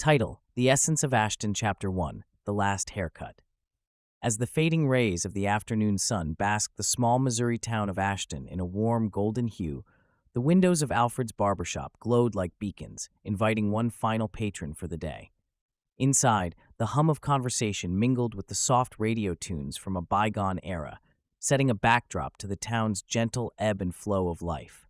Title: The Essence of Ashton, Chapter 1, The Last Haircut. As the fading rays of the afternoon sun basked the small Missouri town of Ashton in a warm golden hue, the windows of Alfred's barbershop glowed like beacons, inviting one final patron for the day. Inside, the hum of conversation mingled with the soft radio tunes from a bygone era, setting a backdrop to the town's gentle ebb and flow of life.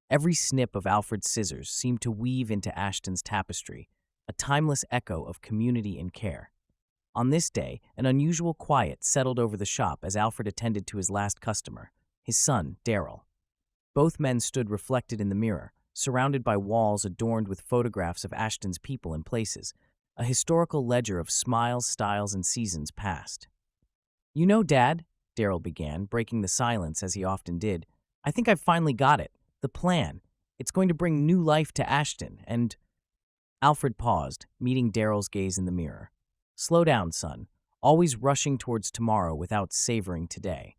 Every snip of Alfred's scissors seemed to weave into Ashton's tapestry, a timeless echo of community and care. On this day, an unusual quiet settled over the shop as Alfred attended to his last customer, his son, Darrell. Both men stood reflected in the mirror, surrounded by walls adorned with photographs of Ashton's people and places, a historical ledger of smiles, styles, and seasons past. "You know, Dad," Darrell began, breaking the silence as he often did, "I think I've finally got it. The plan. It's going to bring new life to Ashton, and—" Alfred paused, meeting Darrell's gaze in the mirror. "Slow down, son. Always rushing towards tomorrow without savoring today."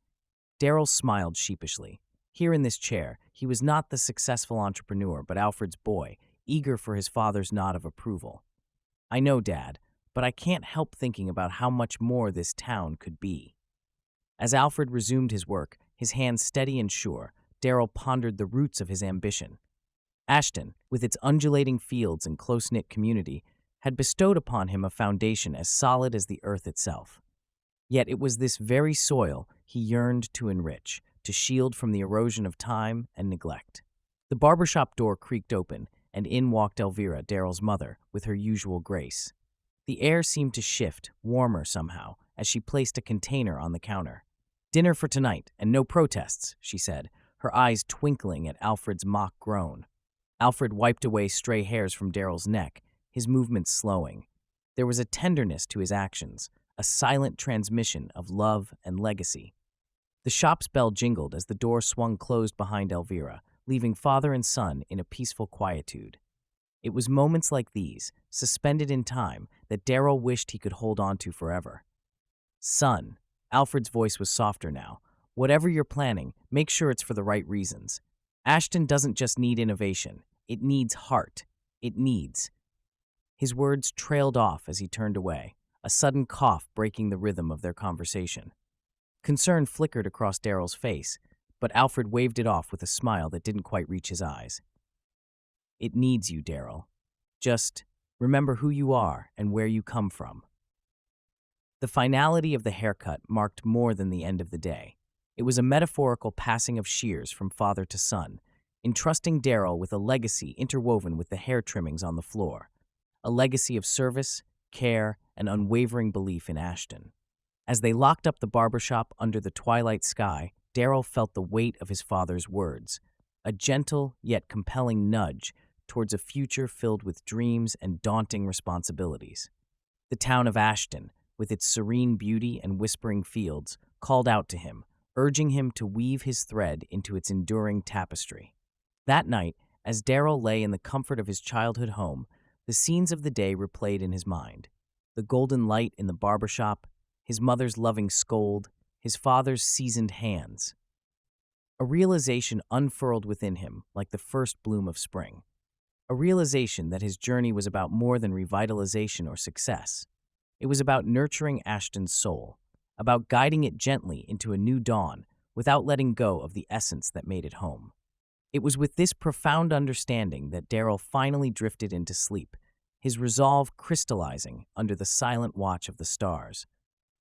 Darrell smiled sheepishly. Here in this chair, he was not the successful entrepreneur, but Alfred's boy, eager for his father's nod of approval. "I know, Dad, but I can't help thinking about how much more this town could be." As Alfred resumed his work, his hands steady and sure, Darrell pondered the roots of his ambition. Ashton, with its undulating fields and close-knit community, had bestowed upon him a foundation as solid as the earth itself. Yet it was this very soil he yearned to enrich, to shield from the erosion of time and neglect. The barbershop door creaked open, and in walked Elvira, Darrell's mother, with her usual grace. The air seemed to shift, warmer somehow, as she placed a container on the counter. "Dinner for tonight, and no protests," she said, her eyes twinkling at Alfred's mock groan. Alfred wiped away stray hairs from Darrell's neck, his movements slowing. There was a tenderness to his actions, a silent transmission of love and legacy. The shop's bell jingled as the door swung closed behind Elvira, leaving father and son in a peaceful quietude. It was moments like these, suspended in time, that Darrell wished he could hold on to forever. "Son," Alfred's voice was softer now, "whatever you're planning, make sure it's for the right reasons. Ashton doesn't just need innovation. It needs heart. It needs—" His words trailed off as he turned away, a sudden cough breaking the rhythm of their conversation. Concern flickered across Darrell's face, but Alfred waved it off with a smile that didn't quite reach his eyes. "It needs you, Darrell. Just remember who you are and where you come from." The finality of the haircut marked more than the end of the day. It was a metaphorical passing of shears from father to son, entrusting Darrell with a legacy interwoven with the hair trimmings on the floor, a legacy of service, care, and unwavering belief in Ashton. As they locked up the barbershop under the twilight sky, Darrell felt the weight of his father's words, a gentle yet compelling nudge towards a future filled with dreams and daunting responsibilities. The town of Ashton, with its serene beauty and whispering fields, called out to him, urging him to weave his thread into its enduring tapestry. That night, as Darrell lay in the comfort of his childhood home, the scenes of the day replayed in his mind. The golden light in the barbershop, his mother's loving scold, his father's seasoned hands. A realization unfurled within him like the first bloom of spring. A realization that his journey was about more than revitalization or success. It was about nurturing Ashton's soul, about guiding it gently into a new dawn without letting go of the essence that made it home. It was with this profound understanding that Darrell finally drifted into sleep, his resolve crystallizing under the silent watch of the stars.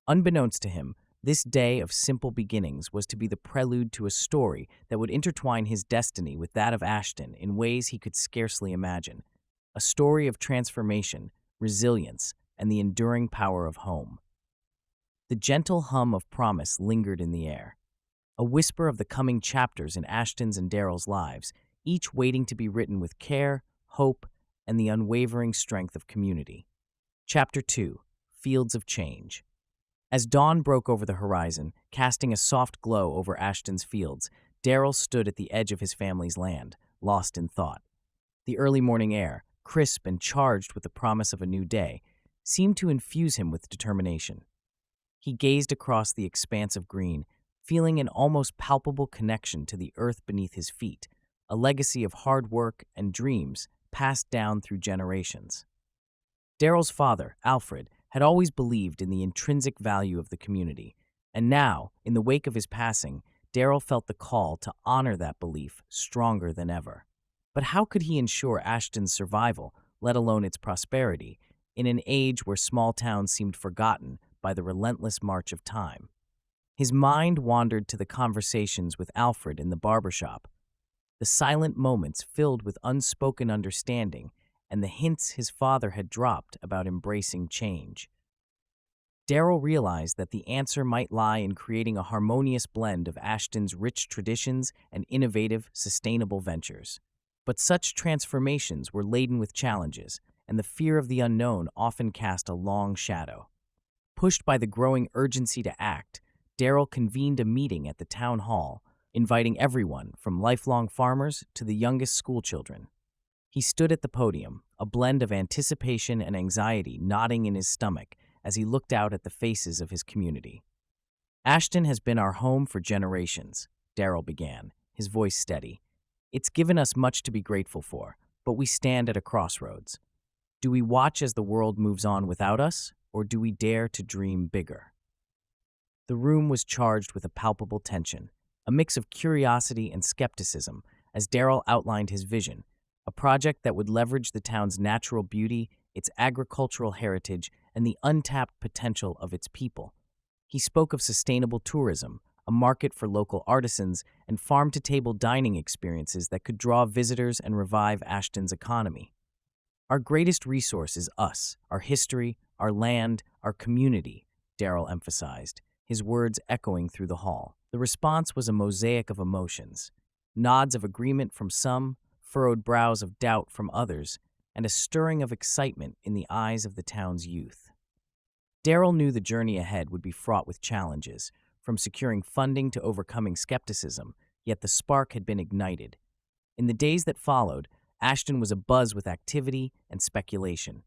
Unbeknownst to him, this day of simple beginnings was to be the prelude to a story that would intertwine his destiny with that of Ashton in ways he could scarcely imagine, a story of transformation, resilience, and the enduring power of home. The gentle hum of promise lingered in the air, a whisper of the coming chapters in Ashton's and Darrell's lives, each waiting to be written with care, hope, and the unwavering strength of community. Chapter 2: Fields of Change. As dawn broke over the horizon, casting a soft glow over Ashton's fields, Darrell stood at the edge of his family's land, lost in thought. The early morning air, crisp and charged with the promise of a new day, seemed to infuse him with determination. He gazed across the expanse of green, feeling an almost palpable connection to the earth beneath his feet, a legacy of hard work and dreams passed down through generations. Darrell's father, Alfred, had always believed in the intrinsic value of the community, and now, in the wake of his passing, Darrell felt the call to honor that belief stronger than ever. But how could he ensure Ashton's survival, let alone its prosperity, in an age where small towns seemed forgotten by the relentless march of time? His mind wandered to the conversations with Alfred in the barber shop, the silent moments filled with unspoken understanding and the hints his father had dropped about embracing change. Darrell realized that the answer might lie in creating a harmonious blend of Ashton's rich traditions and innovative, sustainable ventures. But such transformations were laden with challenges, and the fear of the unknown often cast a long shadow. Pushed by the growing urgency to act, Darrell convened a meeting at the town hall, inviting everyone from lifelong farmers to the youngest schoolchildren. He stood at the podium, a blend of anticipation and anxiety knotting in his stomach as he looked out at the faces of his community. "Ashton has been our home for generations," Darrell began, his voice steady. "It's given us much to be grateful for, but we stand at a crossroads. Do we watch as the world moves on without us, or do we dare to dream bigger?" The room was charged with a palpable tension, a mix of curiosity and skepticism, as Darrell outlined his vision, a project that would leverage the town's natural beauty, its agricultural heritage, and the untapped potential of its people. He spoke of sustainable tourism, a market for local artisans, and farm-to-table dining experiences that could draw visitors and revive Ashton's economy. "Our greatest resource is us, our history, our land, our community," Darrell emphasized, his words echoing through the hall. The response was a mosaic of emotions, nods of agreement from some, furrowed brows of doubt from others, and a stirring of excitement in the eyes of the town's youth. Darrell knew the journey ahead would be fraught with challenges, from securing funding to overcoming skepticism, yet the spark had been ignited. In the days that followed, Ashton was abuzz with activity and speculation.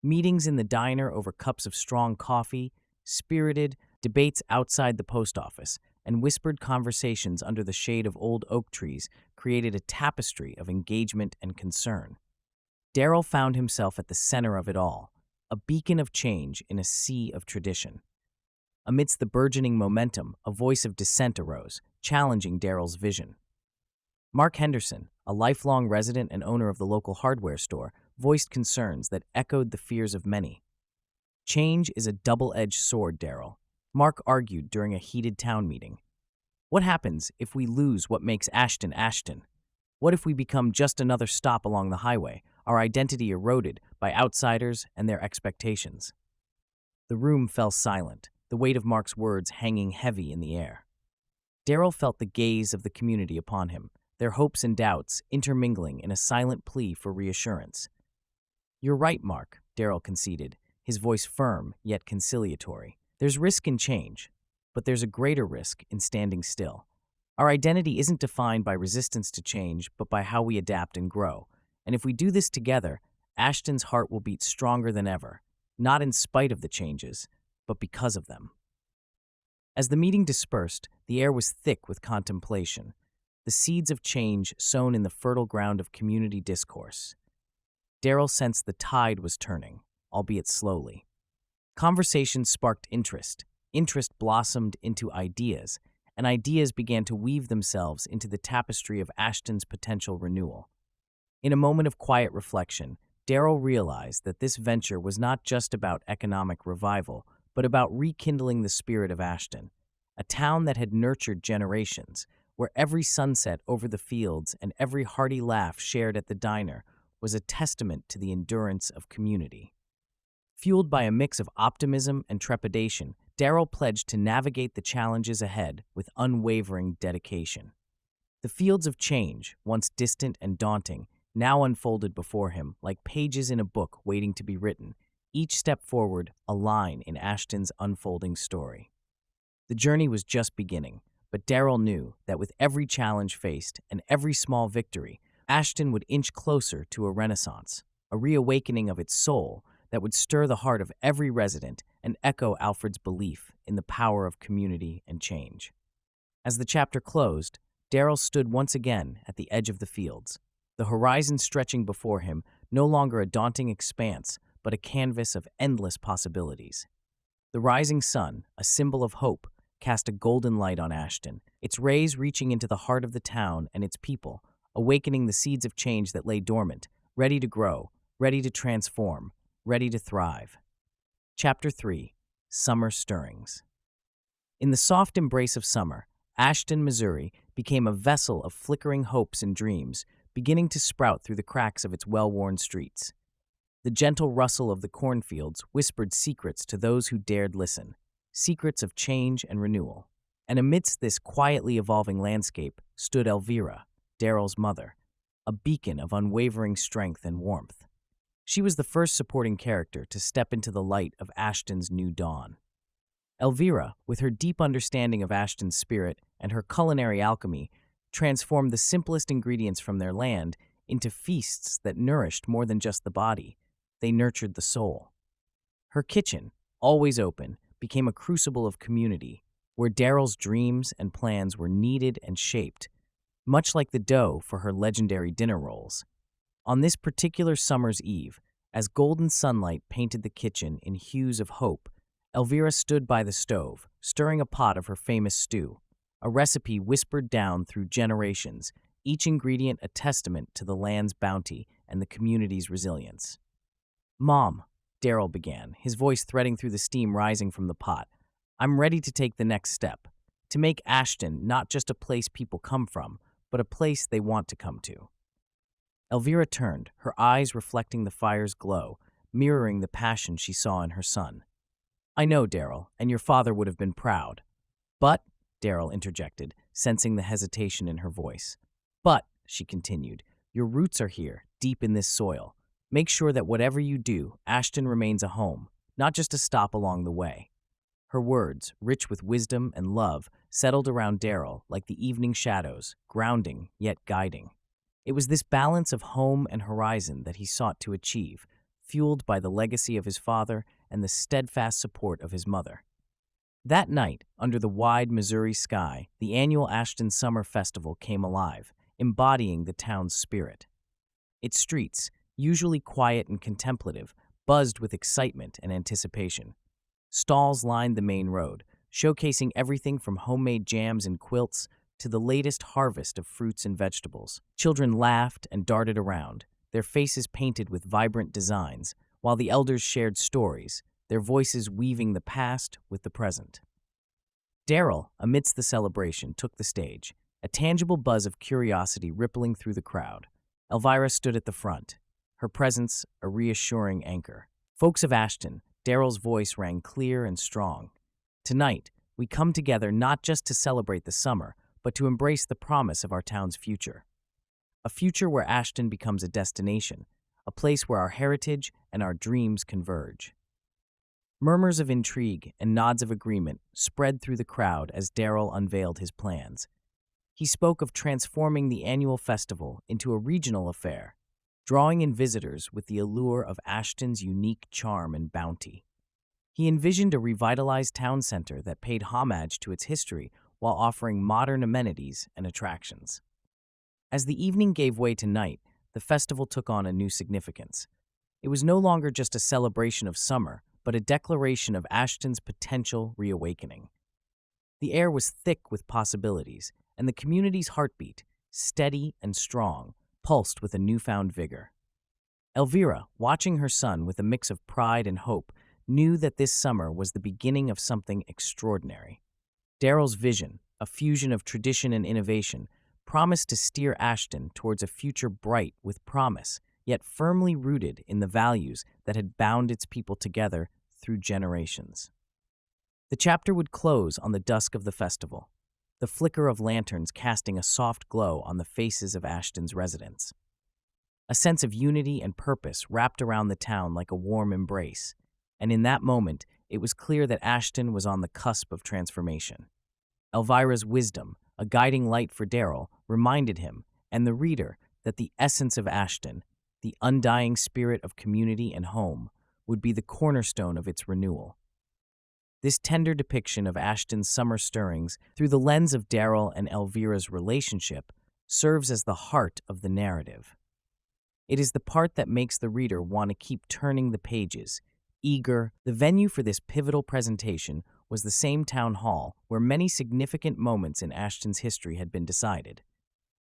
Meetings in the diner over cups of strong coffee, spirited debates outside the post office, and whispered conversations under the shade of old oak trees created a tapestry of engagement and concern. Darrell found himself at the center of it all, a beacon of change in a sea of tradition. Amidst the burgeoning momentum, a voice of dissent arose, challenging Darrell's vision. Mark Henderson, a lifelong resident and owner of the local hardware store, voiced concerns that echoed the fears of many. "Change is a double-edged sword, Darrell," Mark argued during a heated town meeting. "What happens if we lose what makes Ashton Ashton? What if we become just another stop along the highway, our identity eroded by outsiders and their expectations?" The room fell silent, the weight of Mark's words hanging heavy in the air. Darrell felt the gaze of the community upon him, their hopes and doubts intermingling in a silent plea for reassurance. "You're right, Mark," Darrell conceded, his voice firm yet conciliatory. "There's risk in change, but there's a greater risk in standing still. Our identity isn't defined by resistance to change, but by how we adapt and grow. And if we do this together, Ashton's heart will beat stronger than ever, not in spite of the changes, but because of them." As the meeting dispersed, the air was thick with contemplation, the seeds of change sown in the fertile ground of community discourse. Darrell sensed the tide was turning, albeit slowly. Conversation sparked interest, interest blossomed into ideas, and ideas began to weave themselves into the tapestry of Ashton's potential renewal. In a moment of quiet reflection, Darrell realized that this venture was not just about economic revival, but about rekindling the spirit of Ashton, a town that had nurtured generations, where every sunset over the fields and every hearty laugh shared at the diner was a testament to the endurance of community. Fueled by a mix of optimism and trepidation, Darrell pledged to navigate the challenges ahead with unwavering dedication. The fields of change, once distant and daunting, now unfolded before him like pages in a book waiting to be written, each step forward a line in Ashton's unfolding story. The journey was just beginning, but Darrell knew that with every challenge faced and every small victory, Ashton would inch closer to a renaissance, a reawakening of its soul that would stir the heart of every resident and echo Alfred's belief in the power of community and change. As the chapter closed, Darrell stood once again at the edge of the fields, the horizon stretching before him, no longer a daunting expanse, but but a canvas of endless possibilities. The rising sun, a symbol of hope, cast a golden light on Ashton, its rays reaching into the heart of the town and its people, awakening the seeds of change that lay dormant, ready to grow, ready to transform, ready to thrive. Chapter 3. Summer Stirrings. In the soft embrace of summer, Ashton, Missouri, became a vessel of flickering hopes and dreams, beginning to sprout through the cracks of its well-worn streets. The gentle rustle of the cornfields whispered secrets to those who dared listen, secrets of change and renewal. And amidst this quietly evolving landscape stood Elvira, Darrell's mother, a beacon of unwavering strength and warmth. She was the first supporting character to step into the light of Ashton's new dawn. Elvira, with her deep understanding of Ashton's spirit and her culinary alchemy, transformed the simplest ingredients from their land into feasts that nourished more than just the body. They nurtured the soul. Her kitchen, always open, became a crucible of community, where Darrell's dreams and plans were kneaded and shaped, much like the dough for her legendary dinner rolls. On this particular summer's eve, as golden sunlight painted the kitchen in hues of hope, Elvira stood by the stove, stirring a pot of her famous stew, a recipe whispered down through generations, each ingredient a testament to the land's bounty and the community's resilience. "Mom," Darrell began, his voice threading through the steam rising from the pot, "I'm ready to take the next step, to make Ashton not just a place people come from, but a place they want to come to." Elvira turned, her eyes reflecting the fire's glow, mirroring the passion she saw in her son. "I know, Darrell, and your father would have been proud." "But," Darrell interjected, sensing the hesitation in her voice. "But," she continued, "your roots are here, deep in this soil. Make sure that whatever you do, Ashton remains a home, not just a stop along the way." Her words, rich with wisdom and love, settled around Darrell like the evening shadows, grounding yet guiding. It was this balance of home and horizon that he sought to achieve, fueled by the legacy of his father and the steadfast support of his mother. That night, under the wide Missouri sky, the annual Ashton Summer Festival came alive, embodying the town's spirit. Its streets, usually quiet and contemplative, buzzed with excitement and anticipation. Stalls lined the main road, showcasing everything from homemade jams and quilts to the latest harvest of fruits and vegetables. Children laughed and darted around, their faces painted with vibrant designs, while the elders shared stories, their voices weaving the past with the present. Darrell, amidst the celebration, took the stage, a tangible buzz of curiosity rippling through the crowd. Elvira stood at the front, her presence a reassuring anchor. "Folks of Ashton," Darrell's voice rang clear and strong. "Tonight, we come together not just to celebrate the summer, but to embrace the promise of our town's future. A future where Ashton becomes a destination, a place where our heritage and our dreams converge." Murmurs of intrigue and nods of agreement spread through the crowd as Darrell unveiled his plans. He spoke of transforming the annual festival into a regional affair, drawing in visitors with the allure of Ashton's unique charm and bounty. He envisioned a revitalized town center that paid homage to its history while offering modern amenities and attractions. As the evening gave way to night, the festival took on a new significance. It was no longer just a celebration of summer, but a declaration of Ashton's potential reawakening. The air was thick with possibilities, and the community's heartbeat, steady and strong, pulsed with a newfound vigor. Elvira, watching her son with a mix of pride and hope, knew that this summer was the beginning of something extraordinary. Darrell's vision, a fusion of tradition and innovation, promised to steer Ashton towards a future bright with promise, yet firmly rooted in the values that had bound its people together through generations. The chapter would close on the dusk of the festival, the flicker of lanterns casting a soft glow on the faces of Ashton's residents. A sense of unity and purpose wrapped around the town like a warm embrace, and in that moment, it was clear that Ashton was on the cusp of transformation. Elvira's wisdom, a guiding light for Darrell, reminded him, and the reader, that the essence of Ashton, the undying spirit of community and home, would be the cornerstone of its renewal. This tender depiction of Ashton's summer stirrings through the lens of Darrell and Elvira's relationship serves as the heart of the narrative. It is the part that makes the reader want to keep turning the pages, eager. The venue for this pivotal presentation was the same town hall where many significant moments in Ashton's history had been decided.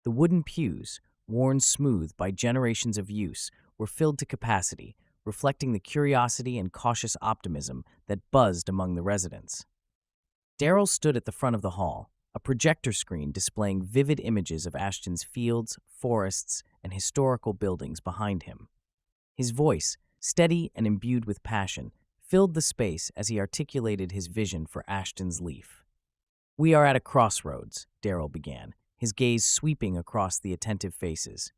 The wooden pews, worn smooth by generations of use, were filled to capacity, reflecting the curiosity and cautious optimism that buzzed among the residents. Darrell stood at the front of the hall, a projector screen displaying vivid images of Ashton's fields, forests, and historical buildings behind him. His voice, steady and imbued with passion, filled the space as he articulated his vision for Ashton's Leaf. "We are at a crossroads," Darrell began, his gaze sweeping across the attentive faces.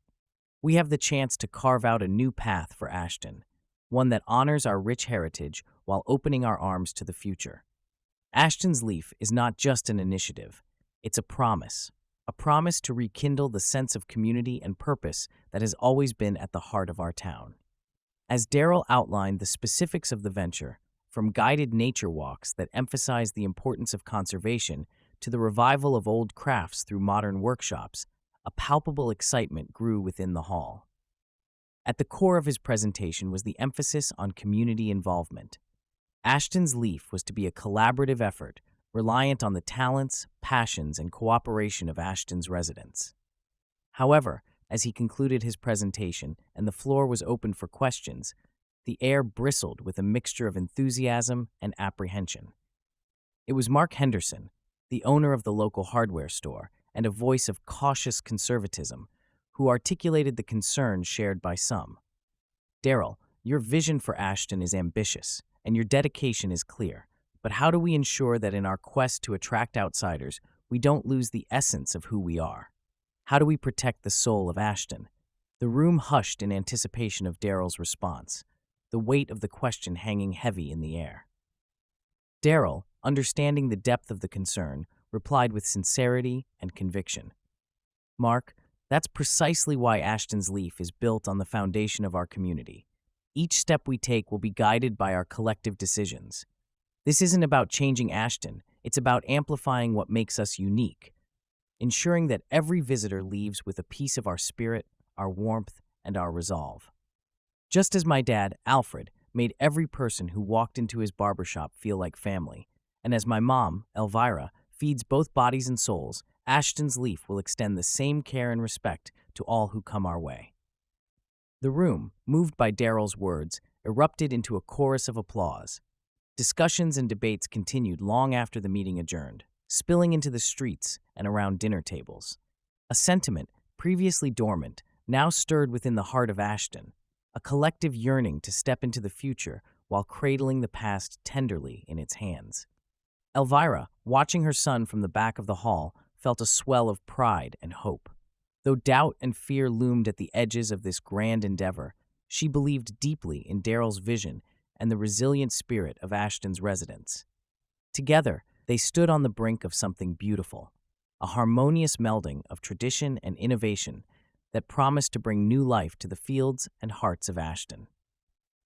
"We have the chance to carve out a new path for Ashton, one that honors our rich heritage while opening our arms to the future. Ashton's Leaf is not just an initiative, it's a promise to rekindle the sense of community and purpose that has always been at the heart of our town." As Darrell outlined the specifics of the venture, from guided nature walks that emphasize the importance of conservation to the revival of old crafts through modern workshops, a palpable excitement grew within the hall. At the core of his presentation was the emphasis on community involvement. Ashton's Leaf was to be a collaborative effort, reliant on the talents, passions, and cooperation of Ashton's residents. However, as he concluded his presentation and the floor was open for questions, the air bristled with a mixture of enthusiasm and apprehension. It was Mark Henderson, the owner of the local hardware store and a voice of cautious conservatism, who articulated the concerns shared by some. "Darrell, your vision for Ashton is ambitious, and your dedication is clear. But how do we ensure that in our quest to attract outsiders, we don't lose the essence of who we are? How do we protect the soul of Ashton?" The room hushed in anticipation of Darrell's response, the weight of the question hanging heavy in the air. Darrell, understanding the depth of the concern, replied with sincerity and conviction. "Mark, that's precisely why Ashton's Leaf is built on the foundation of our community. Each step we take will be guided by our collective decisions. This isn't about changing Ashton, it's about amplifying what makes us unique, ensuring that every visitor leaves with a piece of our spirit, our warmth, and our resolve. Just as my dad, Alfred, made every person who walked into his barbershop feel like family, and as my mom, Elvira, feeds both bodies and souls, Ashton's Leaf will extend the same care and respect to all who come our way." The room, moved by Darrell's words, erupted into a chorus of applause. Discussions and debates continued long after the meeting adjourned, spilling into the streets and around dinner tables. A sentiment, previously dormant, now stirred within the heart of Ashton, a collective yearning to step into the future while cradling the past tenderly in its hands. Elvira, watching her son from the back of the hall, felt a swell of pride and hope. Though doubt and fear loomed at the edges of this grand endeavor, she believed deeply in Darrell's vision and the resilient spirit of Ashton's residents. Together, they stood on the brink of something beautiful, a harmonious melding of tradition and innovation that promised to bring new life to the fields and hearts of Ashton.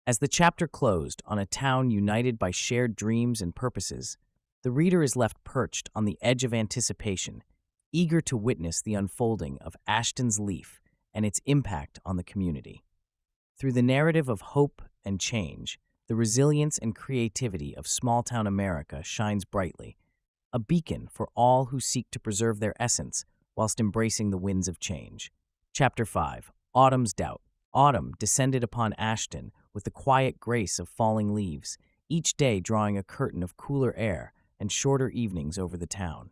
As the chapter closed on a town united by shared dreams and purposes, the reader is left perched on the edge of anticipation, eager to witness the unfolding of Ashton's Leaf and its impact on the community. Through the narrative of hope and change, the resilience and creativity of small-town America shines brightly, a beacon for all who seek to preserve their essence whilst embracing the winds of change. Chapter 5. Autumn's Doubt. Autumn descended upon Ashton with the quiet grace of falling leaves, each day drawing a curtain of cooler air and shorter evenings over the town.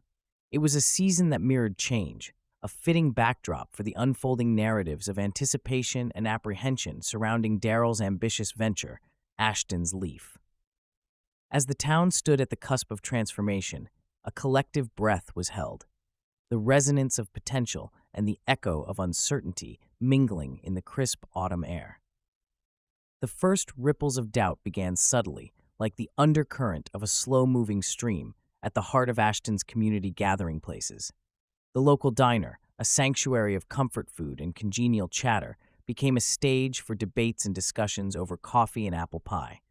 It was a season that mirrored change, a fitting backdrop for the unfolding narratives of anticipation and apprehension surrounding Darrell's ambitious venture, Ashton's Leaf. As the town stood at the cusp of transformation, a collective breath was held, the resonance of potential and the echo of uncertainty mingling in the crisp autumn air. The first ripples of doubt began subtly, like the undercurrent of a slow-moving stream, at the heart of Ashton's community gathering places. The local diner, a sanctuary of comfort food and congenial chatter, became a stage for debates and discussions over coffee and apple pie.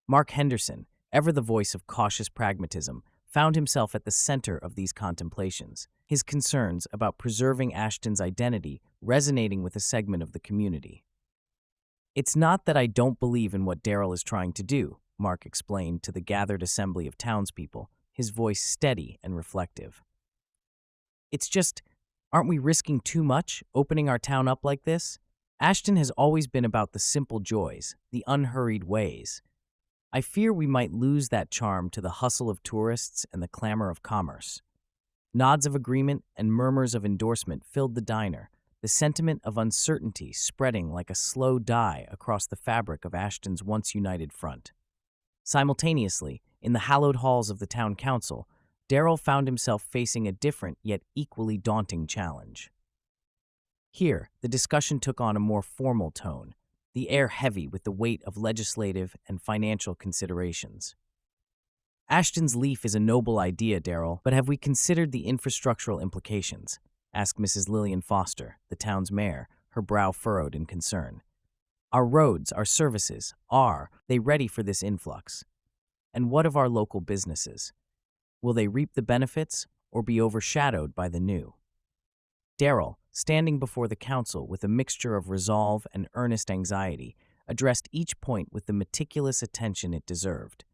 Mark Henderson, ever the voice of cautious pragmatism, found himself at the center of these contemplations, his concerns about preserving Ashton's identity resonating with a segment of the community. It's not that I don't believe in what Darrell is trying to do, Mark explained to the gathered assembly of townspeople, his voice steady and reflective. It's just, aren't we risking too much opening our town up like this? Ashton has always been about the simple joys, the unhurried ways. I fear we might lose that charm to the hustle of tourists and the clamor of commerce. Nods of agreement and murmurs of endorsement filled the diner, the sentiment of uncertainty spreading like a slow dye across the fabric of Ashton's once united front. Simultaneously, in the hallowed halls of the town council, Darrell found himself facing a different yet equally daunting challenge. Here, the discussion took on a more formal tone, the air heavy with the weight of legislative and financial considerations. Ashton's Leaf is a noble idea, Darrell, but have we considered the infrastructural implications? Asked Mrs. Lillian Foster, the town's mayor, her brow furrowed in concern. Our roads, our services, are they ready for this influx? And what of our local businesses? Will they reap the benefits or be overshadowed by the new? Darrell, standing before the council with a mixture of resolve and earnest anxiety, addressed each point with the meticulous attention it deserved.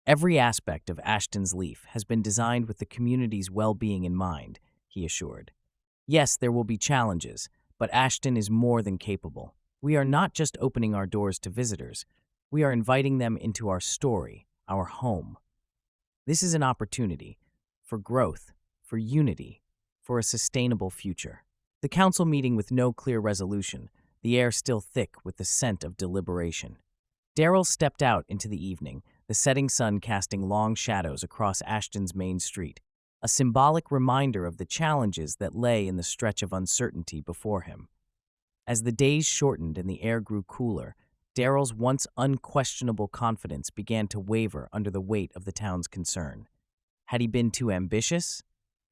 Every aspect of Ashton's Leaf has been designed with the community's well-being in mind, he assured. Yes, there will be challenges, but Ashton is more than capable. We are not just opening our doors to visitors, we are inviting them into our story, our home. This is an opportunity for growth, for unity, for a sustainable future. The council meeting with no clear resolution, the air still thick with the scent of deliberation. Darrell stepped out into the evening, the setting sun casting long shadows across Ashton's main street, a symbolic reminder of the challenges that lay in the stretch of uncertainty before him. As the days shortened and the air grew cooler, Darrell's once unquestionable confidence began to waver under the weight of the town's concern. Had he been too ambitious?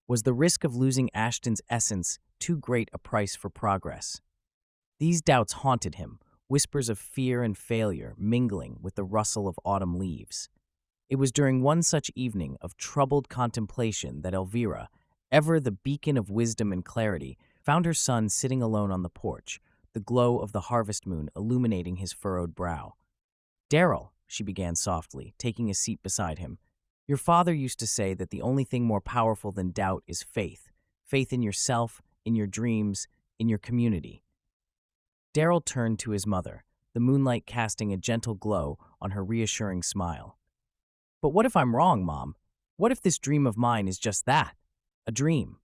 Was the risk of losing Ashton's essence too great a price for progress? These doubts haunted him, whispers of fear and failure mingling with the rustle of autumn leaves. It was during one such evening of troubled contemplation that Elvira, ever the beacon of wisdom and clarity, found her son sitting alone on the porch, the glow of the harvest moon illuminating his furrowed brow. "Darrell," she began softly, taking a seat beside him, "your father used to say that the only thing more powerful than doubt is faith. Faith in yourself, in your dreams, in your community." Darrell turned to his mother, the moonlight casting a gentle glow on her reassuring smile. "But what if I'm wrong, Mom? What if this dream of mine is just that? A dream?"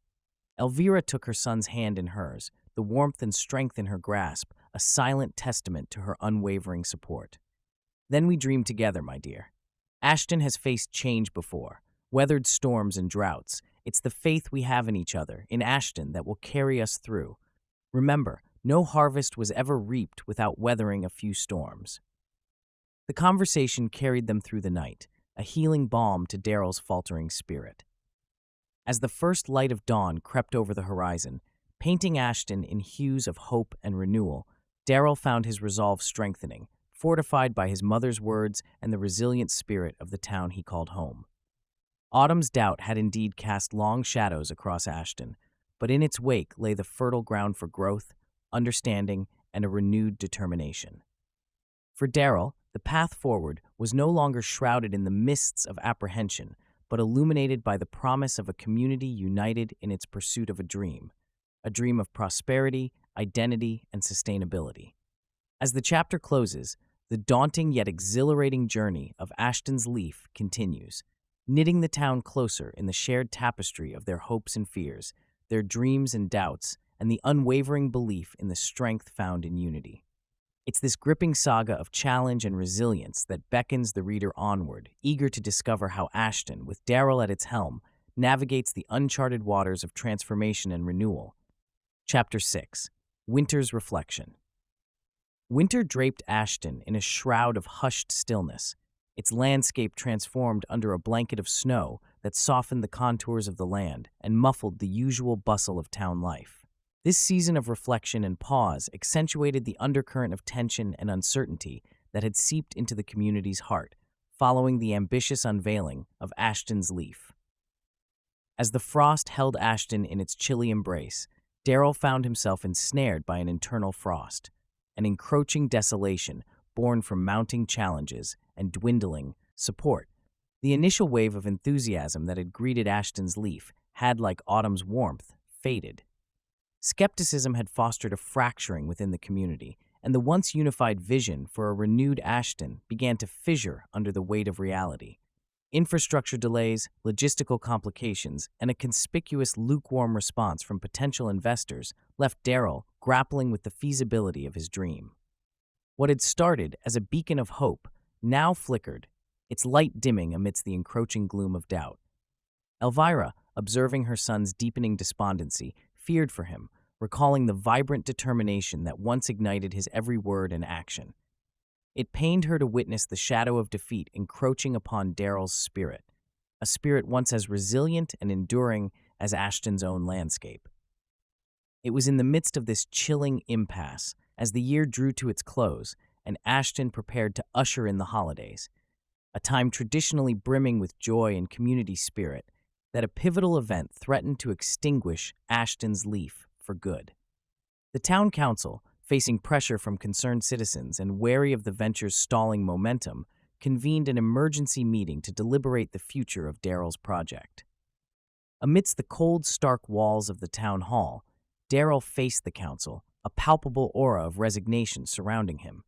Elvira took her son's hand in hers, the warmth and strength in her grasp, a silent testament to her unwavering support. "Then we dream together, my dear. Ashton has faced change before, weathered storms and droughts. It's the faith we have in each other, in Ashton, that will carry us through. Remember, no harvest was ever reaped without weathering a few storms." The conversation carried them through the night, a healing balm to Darrell's faltering spirit. As the first light of dawn crept over the horizon, painting Ashton in hues of hope and renewal, Darrell found his resolve strengthening, fortified by his mother's words and the resilient spirit of the town he called home. Autumn's doubt had indeed cast long shadows across Ashton, but in its wake lay the fertile ground for growth, understanding, and a renewed determination. For Darrell, the path forward was no longer shrouded in the mists of apprehension, but illuminated by the promise of a community united in its pursuit of a dream of prosperity, identity, and sustainability. As the chapter closes, the daunting yet exhilarating journey of Ashton's Leaf continues, knitting the town closer in the shared tapestry of their hopes and fears, their dreams and doubts, and the unwavering belief in the strength found in unity. It's this gripping saga of challenge and resilience that beckons the reader onward, eager to discover how Ashton, with Darrell at its helm, navigates the uncharted waters of transformation and renewal. Chapter 6. Winter's Reflection. Winter draped Ashton in a shroud of hushed stillness, its landscape transformed under a blanket of snow that softened the contours of the land and muffled the usual bustle of town life. This season of reflection and pause accentuated the undercurrent of tension and uncertainty that had seeped into the community's heart, following the ambitious unveiling of Ashton's Leaf. As the frost held Ashton in its chilly embrace, Darrell found himself ensnared by an internal frost. an encroaching desolation born from mounting challenges and dwindling support. The initial wave of enthusiasm that had greeted Ashton's leaf had, like autumn's warmth, faded. Skepticism had fostered a fracturing within the community, and the once unified vision for a renewed Ashton began to fissure under the weight of reality. Infrastructure delays, logistical complications, and a conspicuous lukewarm response from potential investors left Darrell grappling with the feasibility of his dream. What had started as a beacon of hope now flickered, its light dimming amidst the encroaching gloom of doubt. Elvira, observing her son's deepening despondency, feared for him, recalling the vibrant determination that once ignited his every word and action. It pained her to witness the shadow of defeat encroaching upon Darrell's spirit, a spirit once as resilient and enduring as Ashton's own landscape. It was in the midst of this chilling impasse, as the year drew to its close and Ashton prepared to usher in the holidays, a time traditionally brimming with joy and community spirit, that a pivotal event threatened to extinguish Ashton's leaf for good. The town council, facing pressure from concerned citizens and wary of the venture's stalling momentum, convened an emergency meeting to deliberate the future of Darrell's project. Amidst the cold, stark walls of the town hall, Darrell faced the council, a palpable aura of resignation surrounding him.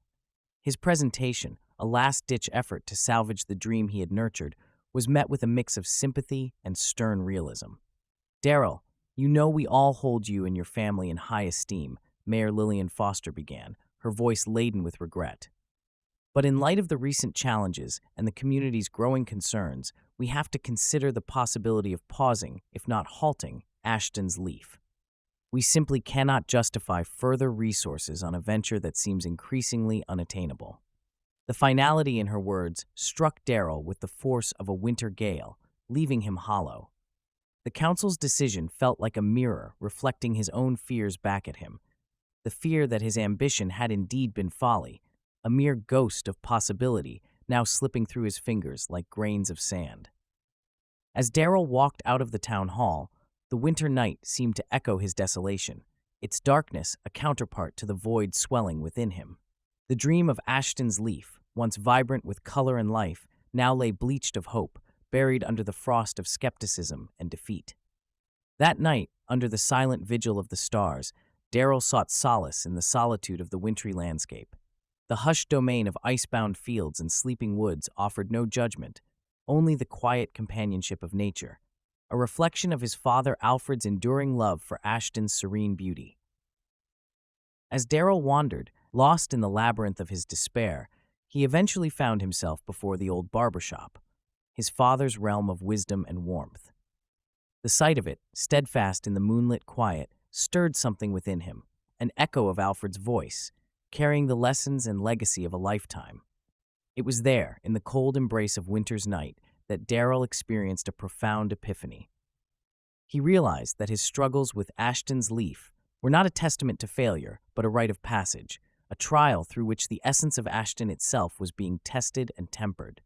His presentation, a last-ditch effort to salvage the dream he had nurtured, was met with a mix of sympathy and stern realism. "Darrell, you know we all hold you and your family in high esteem," Mayor Lillian Foster began, her voice laden with regret. "But in light of the recent challenges and the community's growing concerns, we have to consider the possibility of pausing, if not halting, Ashton's leaf. We simply cannot justify further resources on a venture that seems increasingly unattainable." The finality in her words struck Darrell with the force of a winter gale, leaving him hollow. The council's decision felt like a mirror reflecting his own fears back at him, the fear that his ambition had indeed been folly, a mere ghost of possibility now slipping through his fingers like grains of sand. As Darrell walked out of the town hall, the winter night seemed to echo his desolation, its darkness a counterpart to the void swelling within him. The dream of Ashton's leaf, once vibrant with color and life, now lay bleached of hope, buried under the frost of skepticism and defeat. That night, under the silent vigil of the stars, Darrell sought solace in the solitude of the wintry landscape. The hushed domain of icebound fields and sleeping woods offered no judgment, only the quiet companionship of nature, a reflection of his father Alfred's enduring love for Ashton's serene beauty. As Darrell wandered, lost in the labyrinth of his despair, he eventually found himself before the old barber shop, his father's realm of wisdom and warmth. The sight of it, steadfast in the moonlit quiet, stirred something within him, an echo of Alfred's voice, carrying the lessons and legacy of a lifetime. It was there, in the cold embrace of winter's night, that Darrell experienced a profound epiphany. He realized that his struggles with Ashton's leaf were not a testament to failure, but a rite of passage, a trial through which the essence of Ashton itself was being tested and tempered.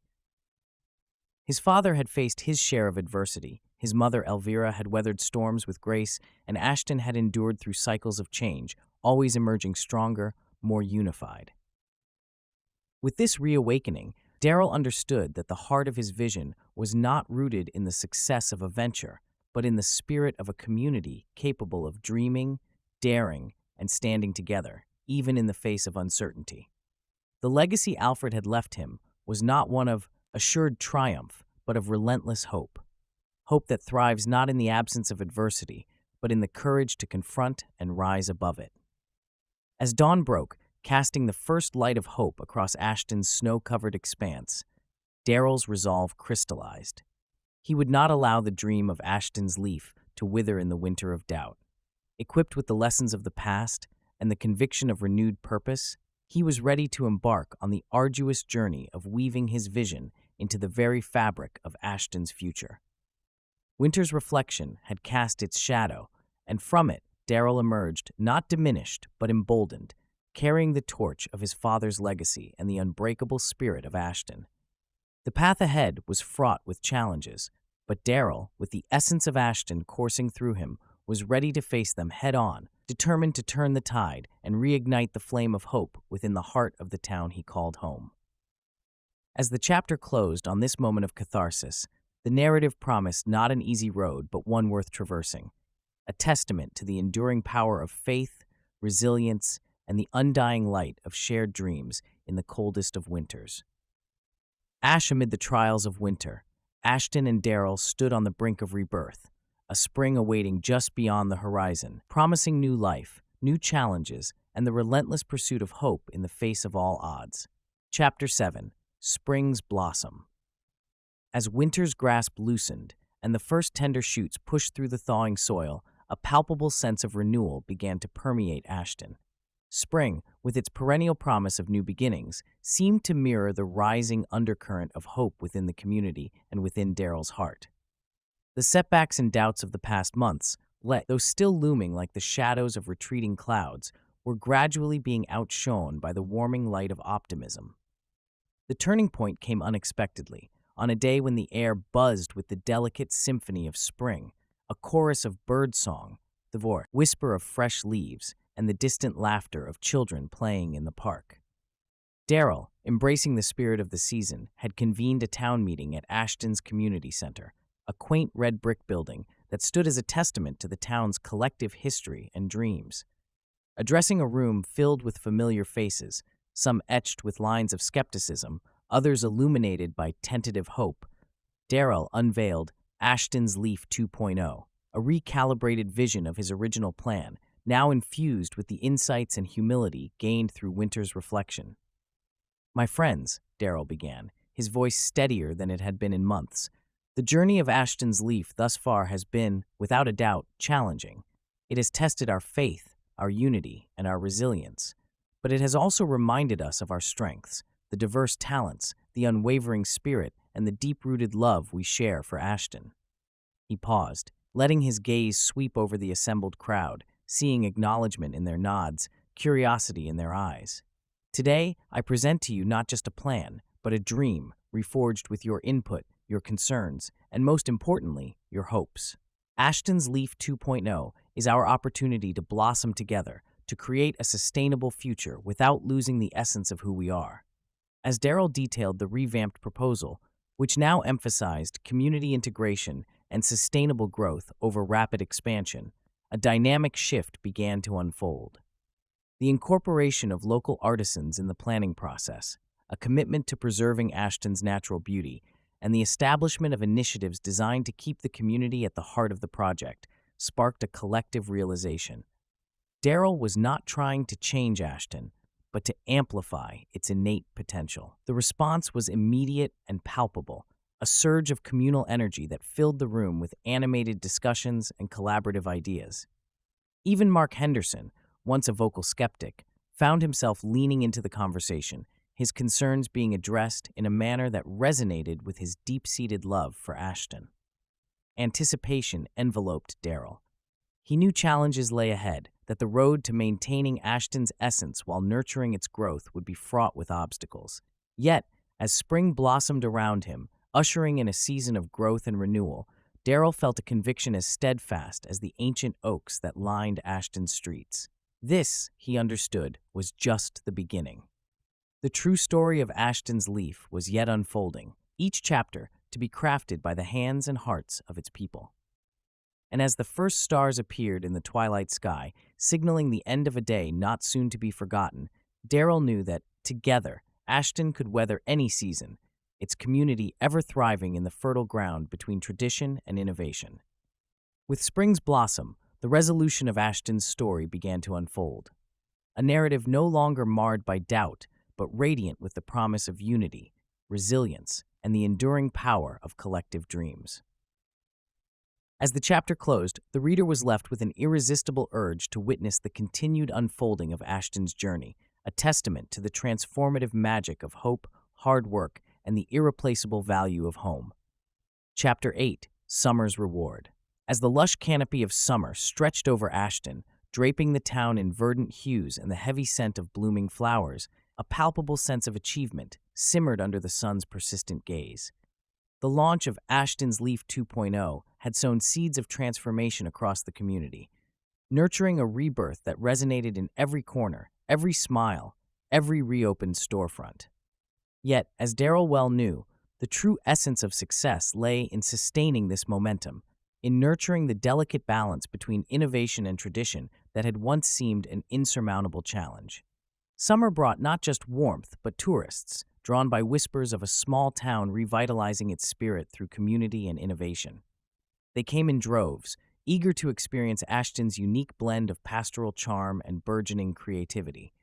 His father had faced his share of adversity, his mother Elvira had weathered storms with grace, and Ashton had endured through cycles of change, always emerging stronger, more unified. With this reawakening, Darrell understood that the heart of his vision was not rooted in the success of a venture, but in the spirit of a community capable of dreaming, daring, and standing together, even in the face of uncertainty. The legacy Alfred had left him was not one of assured triumph, but of relentless hope. Hope that thrives not in the absence of adversity, but in the courage to confront and rise above it. As dawn broke, casting the first light of hope across Ashton's snow-covered expanse, Darrell's resolve crystallized. He would not allow the dream of Ashton's leaf to wither in the winter of doubt. Equipped with the lessons of the past and the conviction of renewed purpose, he was ready to embark on the arduous journey of weaving his vision into the very fabric of Ashton's future. Winter's reflection had cast its shadow, and from it Darrell emerged, not diminished, but emboldened, carrying the torch of his father's legacy and the unbreakable spirit of Ashton. The path ahead was fraught with challenges, but Darrell, with the essence of Ashton coursing through him, was ready to face them head-on, determined to turn the tide and reignite the flame of hope within the heart of the town he called home. As the chapter closed on this moment of catharsis, the narrative promised not an easy road, but one worth traversing, a testament to the enduring power of faith, resilience, and the undying light of shared dreams in the coldest of winters. Ash amid the trials of winter, Ashton and Darrell stood on the brink of rebirth, a spring awaiting just beyond the horizon, promising new life, new challenges, and the relentless pursuit of hope in the face of all odds. Chapter 7. Spring's Blossom. As winter's grasp loosened and the first tender shoots pushed through the thawing soil, a palpable sense of renewal began to permeate Ashton. Spring, with its perennial promise of new beginnings, seemed to mirror the rising undercurrent of hope within the community and within Darrell's heart. The setbacks and doubts of the past months, though still looming like the shadows of retreating clouds, were gradually being outshone by the warming light of optimism. The turning point came unexpectedly, on a day when the air buzzed with the delicate symphony of spring, a chorus of birdsong, the whisper of fresh leaves, and the distant laughter of children playing in the park. Darrell, embracing the spirit of the season, had convened a town meeting at Ashton's Community Center, a quaint red brick building that stood as a testament to the town's collective history and dreams. Addressing a room filled with familiar faces, some etched with lines of skepticism, others illuminated by tentative hope, Darrell unveiled Ashton's Leaf 2.0, a recalibrated vision of his original plan, now infused with the insights and humility gained through winter's reflection. "My friends," Darrell began, his voice steadier than it had been in months, "the journey of Ashton's Leaf thus far has been, without a doubt, challenging. It has tested our faith, our unity, and our resilience. But it has also reminded us of our strengths, the diverse talents, the unwavering spirit, and the deep-rooted love we share for Ashton." He paused, letting his gaze sweep over the assembled crowd, seeing acknowledgement in their nods, curiosity in their eyes. "Today, I present to you not just a plan, but a dream, reforged with your input, your concerns, and most importantly, your hopes. Ashton's Leaf 2.0 is our opportunity to blossom together, to create a sustainable future without losing the essence of who we are." As Darrell detailed the revamped proposal, which now emphasized community integration and sustainable growth over rapid expansion, a dynamic shift began to unfold. The incorporation of local artisans in the planning process, a commitment to preserving Ashton's natural beauty, and the establishment of initiatives designed to keep the community at the heart of the project, sparked a collective realization. Darrell was not trying to change Ashton, but to amplify its innate potential. The response was immediate and palpable, a surge of communal energy that filled the room with animated discussions and collaborative ideas. Even Mark Henderson, once a vocal skeptic, found himself leaning into the conversation, his concerns being addressed in a manner that resonated with his deep-seated love for Ashton. Anticipation enveloped Darrell. He knew challenges lay ahead, that the road to maintaining Ashton's essence while nurturing its growth would be fraught with obstacles. Yet, as spring blossomed around him, ushering in a season of growth and renewal, Darrell felt a conviction as steadfast as the ancient oaks that lined Ashton's streets. This, he understood, was just the beginning. The true story of Ashton's Leaf was yet unfolding, each chapter to be crafted by the hands and hearts of its people. And as the first stars appeared in the twilight sky, signaling the end of a day not soon to be forgotten, Darrell knew that, together, Ashton could weather any season, its community ever thriving in the fertile ground between tradition and innovation. With spring's blossom, the resolution of Ashton's story began to unfold. A narrative no longer marred by doubt, but radiant with the promise of unity, resilience, and the enduring power of collective dreams. As the chapter closed, the reader was left with an irresistible urge to witness the continued unfolding of Ashton's journey, a testament to the transformative magic of hope, hard work, and the irreplaceable value of home. Chapter 8. Summer's Reward. As the lush canopy of summer stretched over Ashton, draping the town in verdant hues and the heavy scent of blooming flowers, a palpable sense of achievement simmered under the sun's persistent gaze. The launch of Ashton's Leaf 2.0 had sown seeds of transformation across the community. nurturing a rebirth that resonated in every corner, every smile, every reopened storefront. Yet, as Darrell well knew, the true essence of success lay in sustaining this momentum, in nurturing the delicate balance between innovation and tradition that had once seemed an insurmountable challenge. Summer brought not just warmth, but tourists, drawn by whispers of a small town revitalizing its spirit through community and innovation. They came in droves, eager to experience Ashton's unique blend of pastoral charm and burgeoning creativity.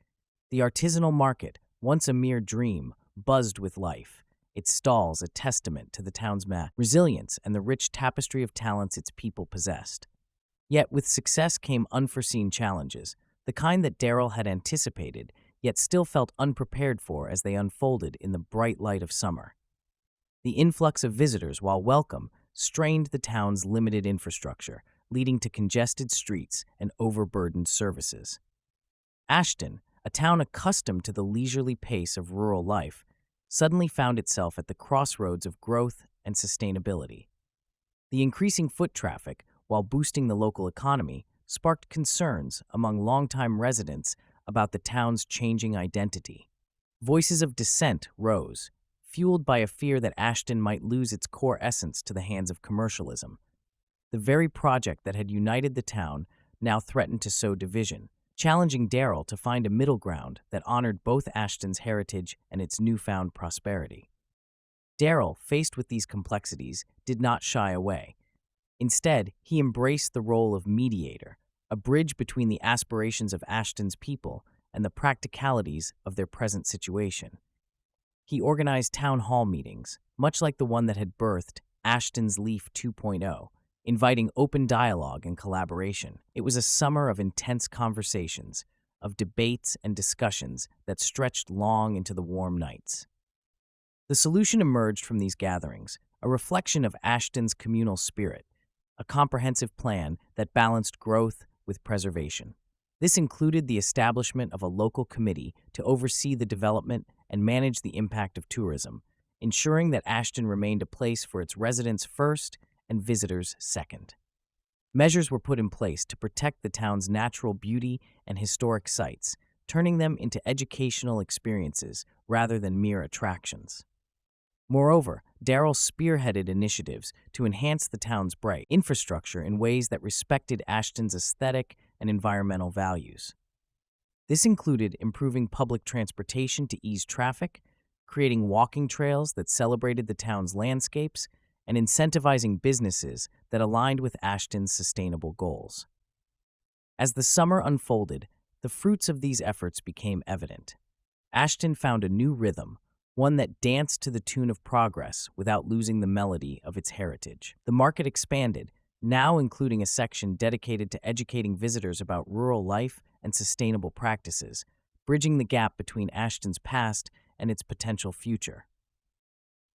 The artisanal market, once a mere dream, buzzed with life, its stalls a testament to the town's resilience and the rich tapestry of talents its people possessed. Yet with success came unforeseen challenges, the kind that Darrell had anticipated, yet still felt unprepared for as they unfolded in the bright light of summer. The influx of visitors, while welcome, strained the town's limited infrastructure, leading to congested streets and overburdened services. Ashton, a town accustomed to the leisurely pace of rural life, suddenly found itself at the crossroads of growth and sustainability. The increasing foot traffic, while boosting the local economy, sparked concerns among longtime residents about the town's changing identity. Voices of dissent rose, fueled by a fear that Ashton might lose its core essence to the hands of commercialism. The very project that had united the town now threatened to sow division, challenging Darrell to find a middle ground that honored both Ashton's heritage and its newfound prosperity. Darrell, faced with these complexities, did not shy away. Instead, he embraced the role of mediator, a bridge between the aspirations of Ashton's people and the practicalities of their present situation. He organized town hall meetings, much like the one that had birthed Ashton's Leaf 2.0, inviting open dialogue and collaboration. It was a summer of intense conversations, of debates and discussions that stretched long into the warm nights. The solution emerged from these gatherings, a reflection of Ashton's communal spirit, a comprehensive plan that balanced growth with preservation. This included the establishment of a local committee to oversee the development and manage the impact of tourism, ensuring that Ashton remained a place for its residents first and visitors second. Measures were put in place to protect the town's natural beauty and historic sites, turning them into educational experiences rather than mere attractions. Moreover, Darrell spearheaded initiatives to enhance the town's bright infrastructure in ways that respected Ashton's aesthetic and environmental values. This included improving public transportation to ease traffic, creating walking trails that celebrated the town's landscapes, and incentivizing businesses that aligned with Ashton's sustainable goals. As the summer unfolded, the fruits of these efforts became evident. Ashton found a new rhythm, one that danced to the tune of progress without losing the melody of its heritage. The market expanded, now including a section dedicated to educating visitors about rural life and sustainable practices, bridging the gap between Ashton's past and its potential future.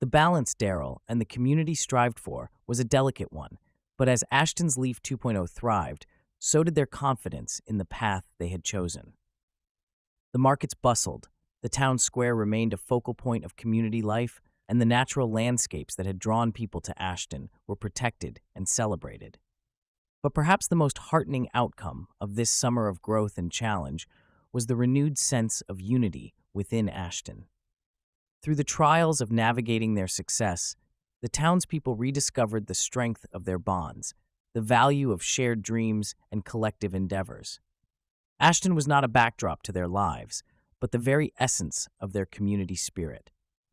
The balance Darrell and the community strived for was a delicate one, but as Ashton's Leaf 2.0 thrived, so did their confidence in the path they had chosen. The markets bustled, the town square remained a focal point of community life, and the natural landscapes that had drawn people to Ashton were protected and celebrated. But perhaps the most heartening outcome of this summer of growth and challenge was the renewed sense of unity within Ashton. Through the trials of navigating their success, the townspeople rediscovered the strength of their bonds, the value of shared dreams and collective endeavors. Ashton was not a backdrop to their lives, but the very essence of their community spirit,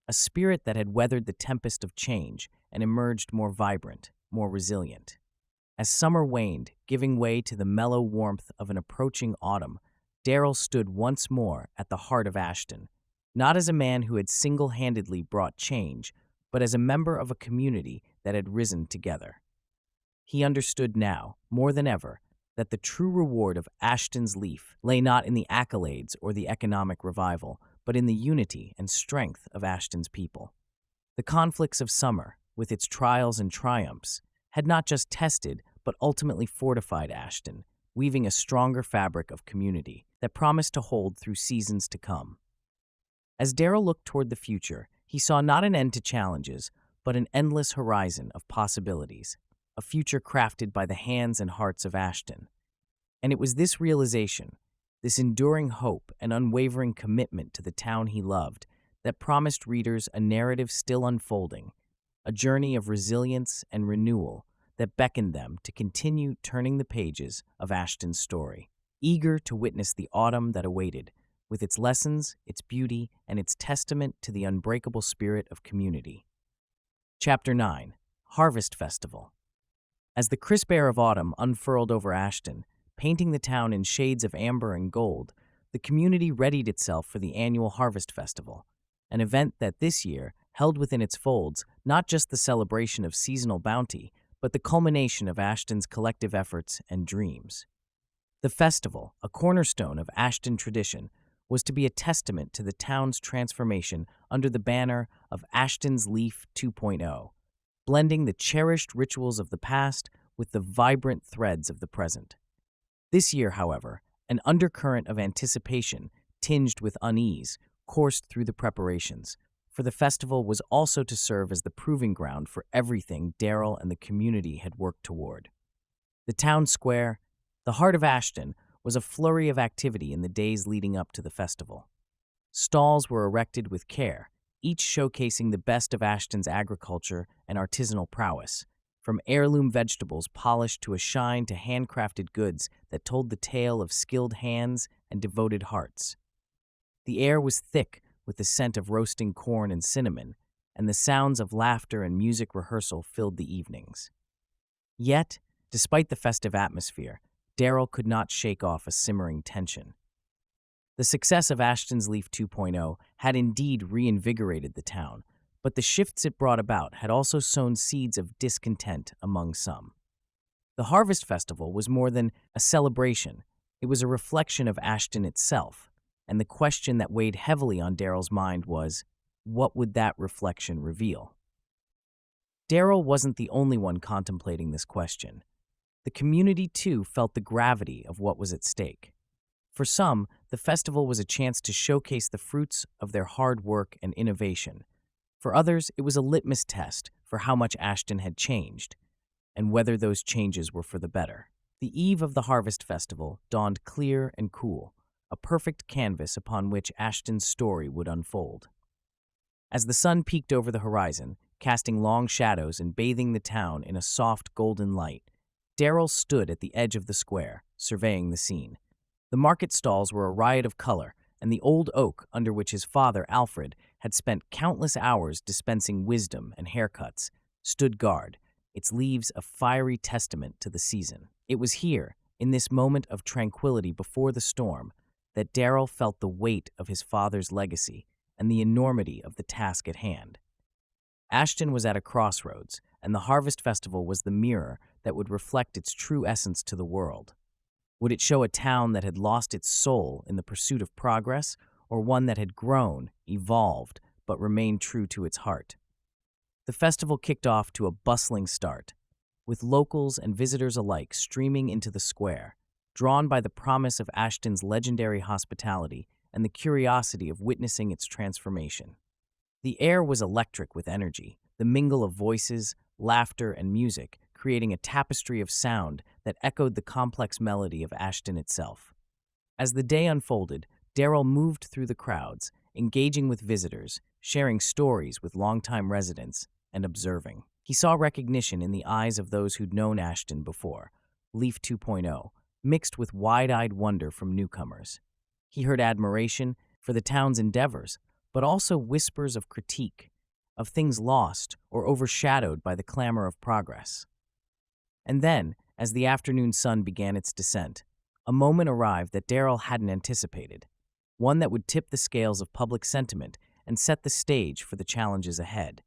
a spirit that had weathered the tempest of change and emerged more vibrant, more resilient. As summer waned, giving way to the mellow warmth of an approaching autumn, Darrell stood once more at the heart of Ashton, not as a man who had single-handedly brought change, but as a member of a community that had risen together. He understood now, more than ever, that the true reward of Ashton's Leaf lay not in the accolades or the economic revival, but in the unity and strength of Ashton's people. The conflicts of summer, with its trials and triumphs, had not just tested, but ultimately fortified Ashton, weaving a stronger fabric of community that promised to hold through seasons to come. As Darrell looked toward the future, he saw not an end to challenges, but an endless horizon of possibilities, a future crafted by the hands and hearts of Ashton. And it was this realization, this enduring hope and unwavering commitment to the town he loved, that promised readers a narrative still unfolding, a journey of resilience and renewal that beckoned them to continue turning the pages of Ashton's story, eager to witness the autumn that awaited, with its lessons, its beauty, and its testament to the unbreakable spirit of community. Chapter 9. Harvest Festival. As the crisp air of autumn unfurled over Ashton, painting the town in shades of amber and gold, the community readied itself for the annual Harvest Festival, an event that this year held within its folds not just the celebration of seasonal bounty, but the culmination of Ashton's collective efforts and dreams. The festival, a cornerstone of Ashton tradition, was to be a testament to the town's transformation under the banner of Ashton's Leaf 2.0, blending the cherished rituals of the past with the vibrant threads of the present. This year, however, an undercurrent of anticipation, tinged with unease, coursed through the preparations, for the festival was also to serve as the proving ground for everything Darrell and the community had worked toward. The town square, the heart of Ashton, was a flurry of activity in the days leading up to the festival. Stalls were erected with care, each showcasing the best of Ashton's agriculture and artisanal prowess, from heirloom vegetables polished to a shine to handcrafted goods that told the tale of skilled hands and devoted hearts. The air was thick with the scent of roasting corn and cinnamon, and the sounds of laughter and music rehearsal filled the evenings. Yet, despite the festive atmosphere, Darrell could not shake off a simmering tension. The success of Ashton's Leaf 2.0 had indeed reinvigorated the town, but the shifts it brought about had also sown seeds of discontent among some. The Harvest Festival was more than a celebration. It was a reflection of Ashton itself, and the question that weighed heavily on Darrell's mind was, what would that reflection reveal? Darrell wasn't the only one contemplating this question. The community, too, felt the gravity of what was at stake. For some, the festival was a chance to showcase the fruits of their hard work and innovation. For others, it was a litmus test for how much Ashton had changed, and whether those changes were for the better. The eve of the Harvest Festival dawned clear and cool, a perfect canvas upon which Ashton's story would unfold. As the sun peeked over the horizon, casting long shadows and bathing the town in a soft golden light, Darrell stood at the edge of the square, surveying the scene. The market stalls were a riot of color, and the old oak under which his father, Alfred, had spent countless hours dispensing wisdom and haircuts, stood guard, its leaves a fiery testament to the season. It was here, in this moment of tranquility before the storm, that Darrell felt the weight of his father's legacy and the enormity of the task at hand. Ashton was at a crossroads, and the Harvest Festival was the mirror that would reflect its true essence to the world. Would it show a town that had lost its soul in the pursuit of progress, or one that had grown, evolved, but remained true to its heart? The festival kicked off to a bustling start, with locals and visitors alike streaming into the square, drawn by the promise of Ashton's legendary hospitality and the curiosity of witnessing its transformation. The air was electric with energy, the mingle of voices, laughter, and music creating a tapestry of sound that echoed the complex melody of Ashton itself. As the day unfolded, Darrell moved through the crowds, engaging with visitors, sharing stories with longtime residents, and observing. He saw recognition in the eyes of those who'd known Ashton before, Leaf 2.0, mixed with wide-eyed wonder from newcomers. He heard admiration for the town's endeavors, but also whispers of critique, of things lost or overshadowed by the clamor of progress. And then, as the afternoon sun began its descent, a moment arrived that Darrell hadn't anticipated, one that would tip the scales of public sentiment and set the stage for the challenges ahead.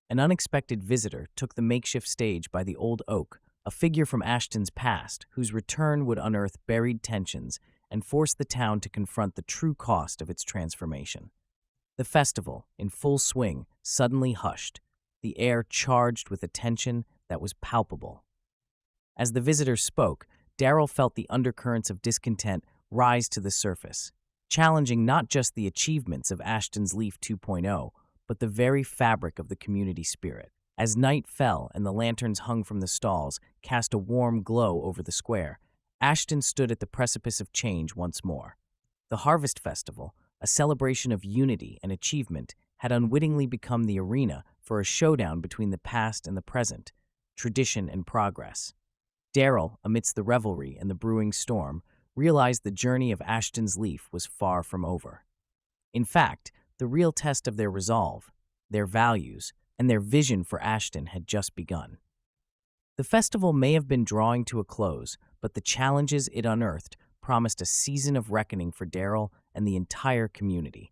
An unexpected visitor took the makeshift stage by the old oak, a figure from Ashton's past whose return would unearth buried tensions and force the town to confront the true cost of its transformation. The festival, in full swing, suddenly hushed, the air charged with a tension that was palpable. As the visitor spoke, Darrell felt the undercurrents of discontent rise to the surface, challenging not just the achievements of Ashton's Leaf 2.0, but the very fabric of the community spirit. As night fell and the lanterns hung from the stalls cast a warm glow over the square, Ashton stood at the precipice of change once more. The Harvest Festival, a celebration of unity and achievement, had unwittingly become the arena for a showdown between the past and the present, tradition and progress. Darrell, amidst the revelry and the brewing storm, realized the journey of Ashton's leaf was far from over. In fact, the real test of their resolve, their values, and their vision for Ashton had just begun. The festival may have been drawing to a close, but the challenges it unearthed promised a season of reckoning for Darrell and the entire community.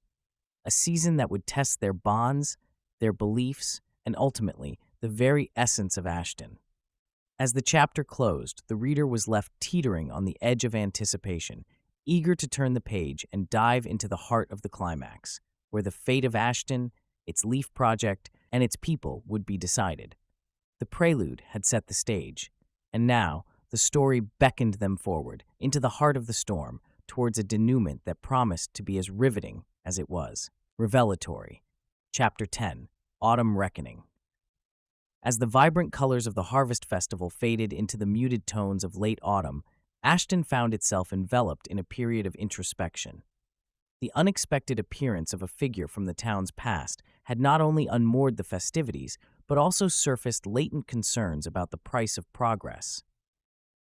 A season that would test their bonds, their beliefs, and ultimately, the very essence of Ashton. As the chapter closed, the reader was left teetering on the edge of anticipation, eager to turn the page and dive into the heart of the climax, where the fate of Ashton, its Leaf Project, and its people would be decided. The prelude had set the stage, and now the story beckoned them forward, into the heart of the storm, towards a denouement that promised to be as riveting as it was. Revelatory. Chapter 10. Autumn Reckoning. As the vibrant colors of the Harvest Festival faded into the muted tones of late autumn, Ashton found itself enveloped in a period of introspection. The unexpected appearance of a figure from the town's past had not only unmoored the festivities, but also surfaced latent concerns about the price of progress.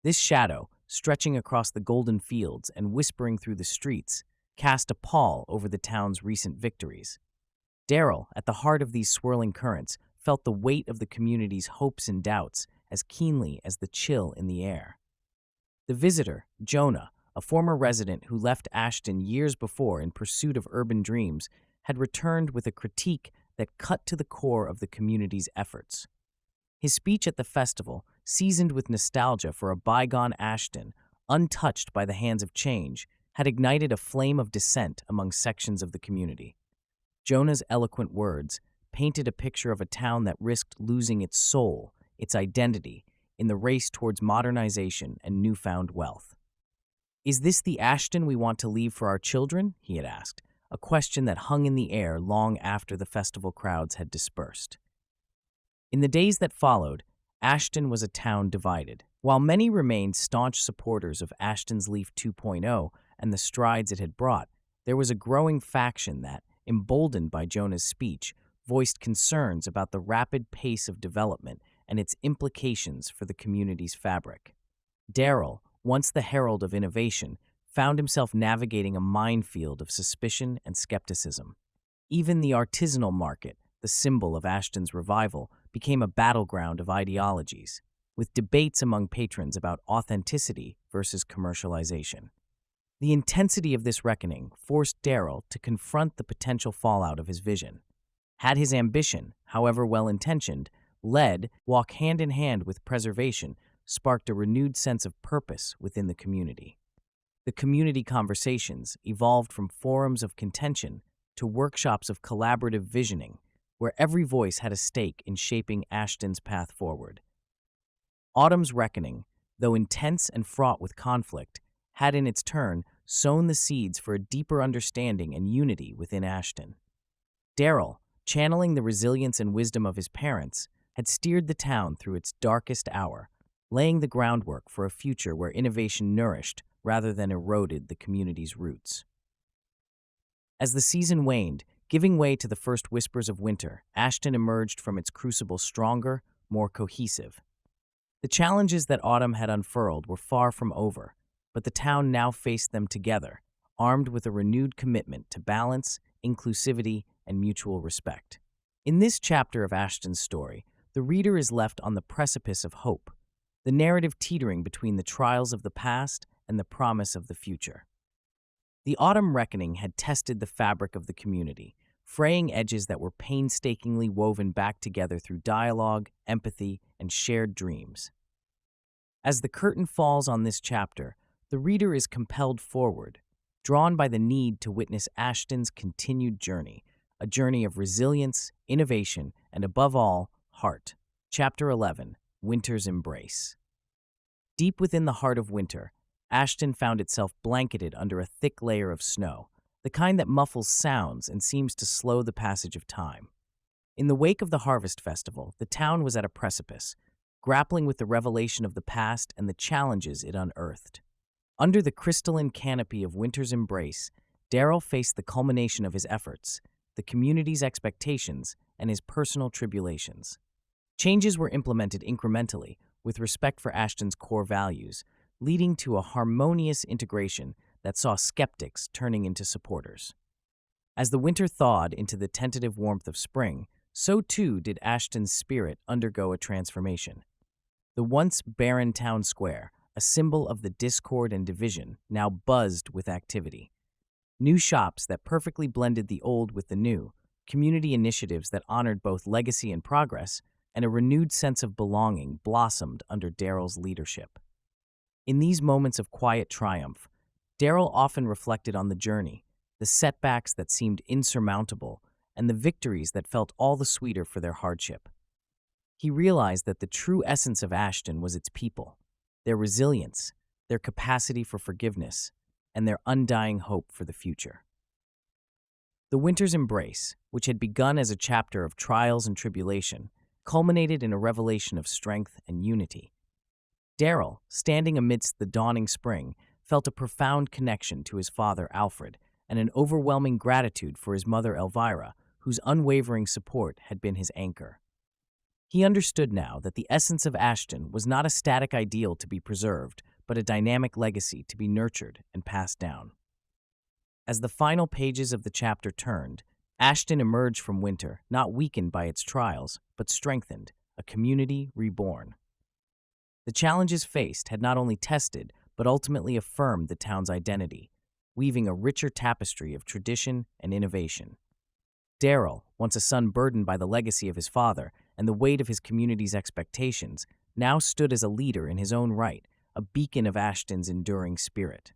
This shadow, stretching across the golden fields and whispering through the streets, cast a pall over the town's recent victories. Darrell, at the heart of these swirling currents, felt the weight of the community's hopes and doubts as keenly as the chill in the air. The visitor, Jonah, a former resident who left Ashton years before in pursuit of urban dreams, had returned with a critique that cut to the core of the community's efforts. His speech at the festival, seasoned with nostalgia for a bygone Ashton, untouched by the hands of change, had ignited a flame of dissent among sections of the community. Jonah's eloquent words painted a picture of a town that risked losing its soul, its identity, in the race towards modernization and newfound wealth. "Is this the Ashton we want to leave for our children?" he had asked, a question that hung in the air long after the festival crowds had dispersed. In the days that followed, Ashton was a town divided. While many remained staunch supporters of Ashton's Leaf 2.0 and the strides it had brought, there was a growing faction that, emboldened by Jonah's speech, voiced concerns about the rapid pace of development and its implications for the community's fabric. Darrell, once the herald of innovation, found himself navigating a minefield of suspicion and skepticism. Even the artisanal market, the symbol of Ashton's revival, became a battleground of ideologies, with debates among patrons about authenticity versus commercialization. The intensity of this reckoning forced Darrell to confront the potential fallout of his vision. Had his ambition, however well-intentioned, walk hand in hand with preservation, sparked a renewed sense of purpose within the community. The community conversations evolved from forums of contention to workshops of collaborative visioning, where every voice had a stake in shaping Ashton's path forward. Autumn's reckoning, though intense and fraught with conflict, had in its turn sown the seeds for a deeper understanding and unity within Ashton. Darrell, channeling the resilience and wisdom of his parents, had steered the town through its darkest hour, laying the groundwork for a future where innovation nourished rather than eroded the community's roots. As the season waned, giving way to the first whispers of winter, Ashton emerged from its crucible stronger, more cohesive. The challenges that autumn had unfurled were far from over, but the town now faced them together, armed with a renewed commitment to balance, inclusivity, and mutual respect. In this chapter of Ashton's story, the reader is left on the precipice of hope, the narrative teetering between the trials of the past and the promise of the future. The autumn reckoning had tested the fabric of the community, fraying edges that were painstakingly woven back together through dialogue, empathy, and shared dreams. As the curtain falls on this chapter, the reader is compelled forward, drawn by the need to witness Ashton's continued journey, a journey of resilience, innovation, and above all, heart. Chapter 11, Winter's Embrace. Deep within the heart of winter, Ashton found itself blanketed under a thick layer of snow, the kind that muffles sounds and seems to slow the passage of time. In the wake of the Harvest Festival, the town was at a precipice, grappling with the revelation of the past and the challenges it unearthed. Under the crystalline canopy of winter's embrace, Darrell faced the culmination of his efforts, the community's expectations, and his personal tribulations. Changes were implemented incrementally, with respect for Ashton's core values, leading to a harmonious integration that saw skeptics turning into supporters. As the winter thawed into the tentative warmth of spring, so too did Ashton's spirit undergo a transformation. The once barren town square, a symbol of the discord and division, now buzzed with activity. New shops that perfectly blended the old with the new, community initiatives that honored both legacy and progress, and a renewed sense of belonging blossomed under Darrell's leadership. In these moments of quiet triumph, Darrell often reflected on the journey, the setbacks that seemed insurmountable, and the victories that felt all the sweeter for their hardship. He realized that the true essence of Ashton was its people, their resilience, their capacity for forgiveness, and their undying hope for the future. The winter's embrace, which had begun as a chapter of trials and tribulation, culminated in a revelation of strength and unity. Darrell, standing amidst the dawning spring, felt a profound connection to his father, Alfred, and an overwhelming gratitude for his mother, Elvira, whose unwavering support had been his anchor. He understood now that the essence of Ashton was not a static ideal to be preserved, but a dynamic legacy to be nurtured and passed down. As the final pages of the chapter turned, Ashton emerged from winter, not weakened by its trials, but strengthened, a community reborn. The challenges faced had not only tested, but ultimately affirmed the town's identity, weaving a richer tapestry of tradition and innovation. Darrell, once a son burdened by the legacy of his father and the weight of his community's expectations, now stood as a leader in his own right, a beacon of Ashton's enduring spirit.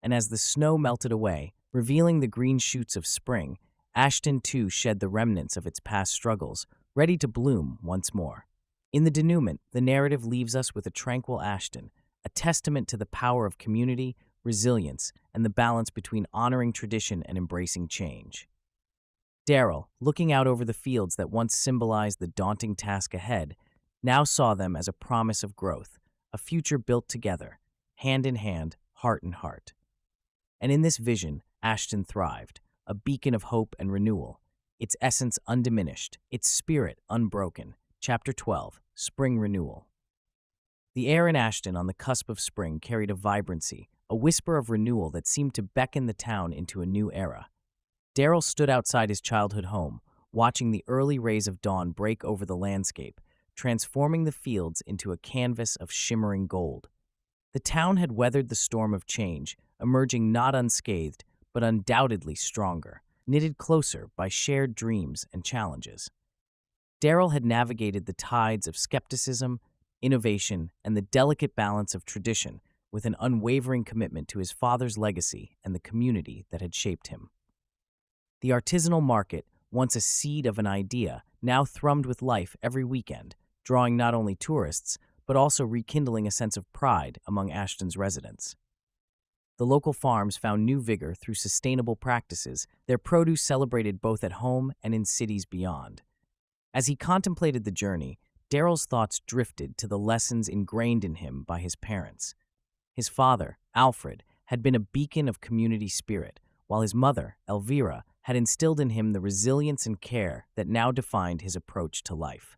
And as the snow melted away, revealing the green shoots of spring, Ashton too shed the remnants of its past struggles, ready to bloom once more. In the denouement, the narrative leaves us with a tranquil Ashton, a testament to the power of community, resilience, and the balance between honoring tradition and embracing change. Darrell, looking out over the fields that once symbolized the daunting task ahead, now saw them as a promise of growth, a future built together, hand in hand, heart in heart. And in this vision, Ashton thrived, a beacon of hope and renewal, its essence undiminished, its spirit unbroken. Chapter 12, Spring Renewal. The air in Ashton on the cusp of spring carried a vibrancy, a whisper of renewal that seemed to beckon the town into a new era. Darrell stood outside his childhood home, watching the early rays of dawn break over the landscape, transforming the fields into a canvas of shimmering gold. The town had weathered the storm of change, emerging not unscathed, but undoubtedly stronger, knitted closer by shared dreams and challenges. Darrell had navigated the tides of skepticism, innovation, and the delicate balance of tradition with an unwavering commitment to his father's legacy and the community that had shaped him. The artisanal market, once a seed of an idea, now thrummed with life every weekend, drawing not only tourists, but also rekindling a sense of pride among Ashton's residents. The local farms found new vigor through sustainable practices, their produce celebrated both at home and in cities beyond. As he contemplated the journey, Darrell's thoughts drifted to the lessons ingrained in him by his parents. His father, Alfred, had been a beacon of community spirit, while his mother, Elvira, had instilled in him the resilience and care that now defined his approach to life.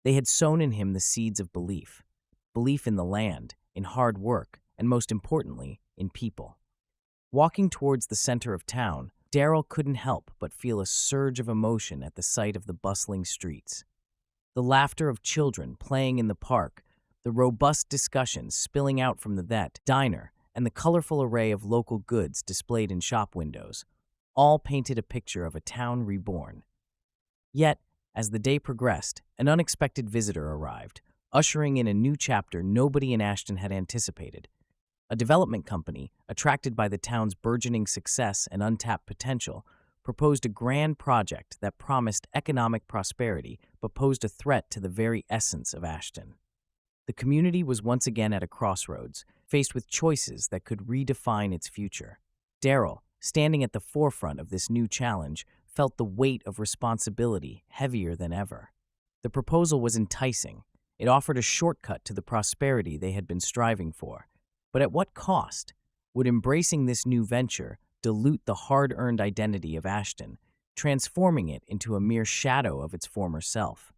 They had sown in him the seeds of belief in the land, in hard work, and most importantly, in people. Walking towards the center of town, Darrell couldn't help but feel a surge of emotion at the sight of the bustling streets. The laughter of children playing in the park, the robust discussions spilling out from the diner, and the colorful array of local goods displayed in shop windows, all painted a picture of a town reborn. Yet, as the day progressed, an unexpected visitor arrived, ushering in a new chapter nobody in Ashton had anticipated. A development company, attracted by the town's burgeoning success and untapped potential, proposed a grand project that promised economic prosperity but posed a threat to the very essence of Ashton. The community was once again at a crossroads, faced with choices that could redefine its future. Darrell, standing at the forefront of this new challenge, felt the weight of responsibility heavier than ever. The proposal was enticing. It offered a shortcut to the prosperity they had been striving for. But at what cost? Would embracing this new venture dilute the hard-earned identity of Ashton, transforming it into a mere shadow of its former self?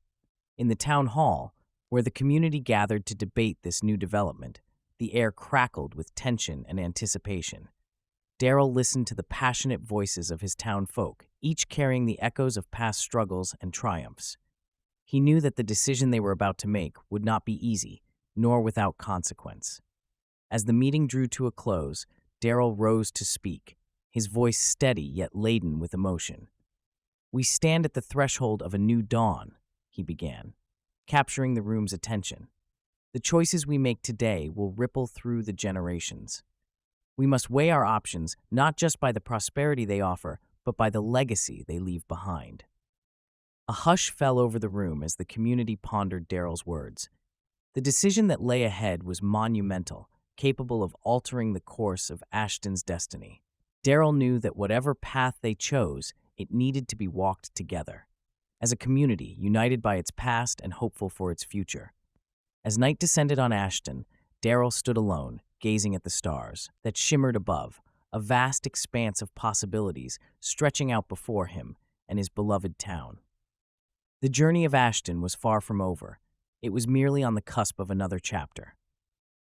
In the town hall, where the community gathered to debate this new development, the air crackled with tension and anticipation. Darrell listened to the passionate voices of his town folk, each carrying the echoes of past struggles and triumphs. He knew that the decision they were about to make would not be easy, nor without consequence. As the meeting drew to a close, Darrell rose to speak, his voice steady yet laden with emotion. "We stand at the threshold of a new dawn," he began, capturing the room's attention. "The choices we make today will ripple through the generations. We must weigh our options not just by the prosperity they offer, but by the legacy they leave behind." A hush fell over the room as the community pondered Darrell's words. The decision that lay ahead was monumental, capable of altering the course of Ashton's destiny. Darrell knew that whatever path they chose, it needed to be walked together, as a community united by its past and hopeful for its future. As night descended on Ashton, Darrell stood alone, gazing at the stars that shimmered above, a vast expanse of possibilities stretching out before him and his beloved town. The journey of Ashton was far from over. It was merely on the cusp of another chapter.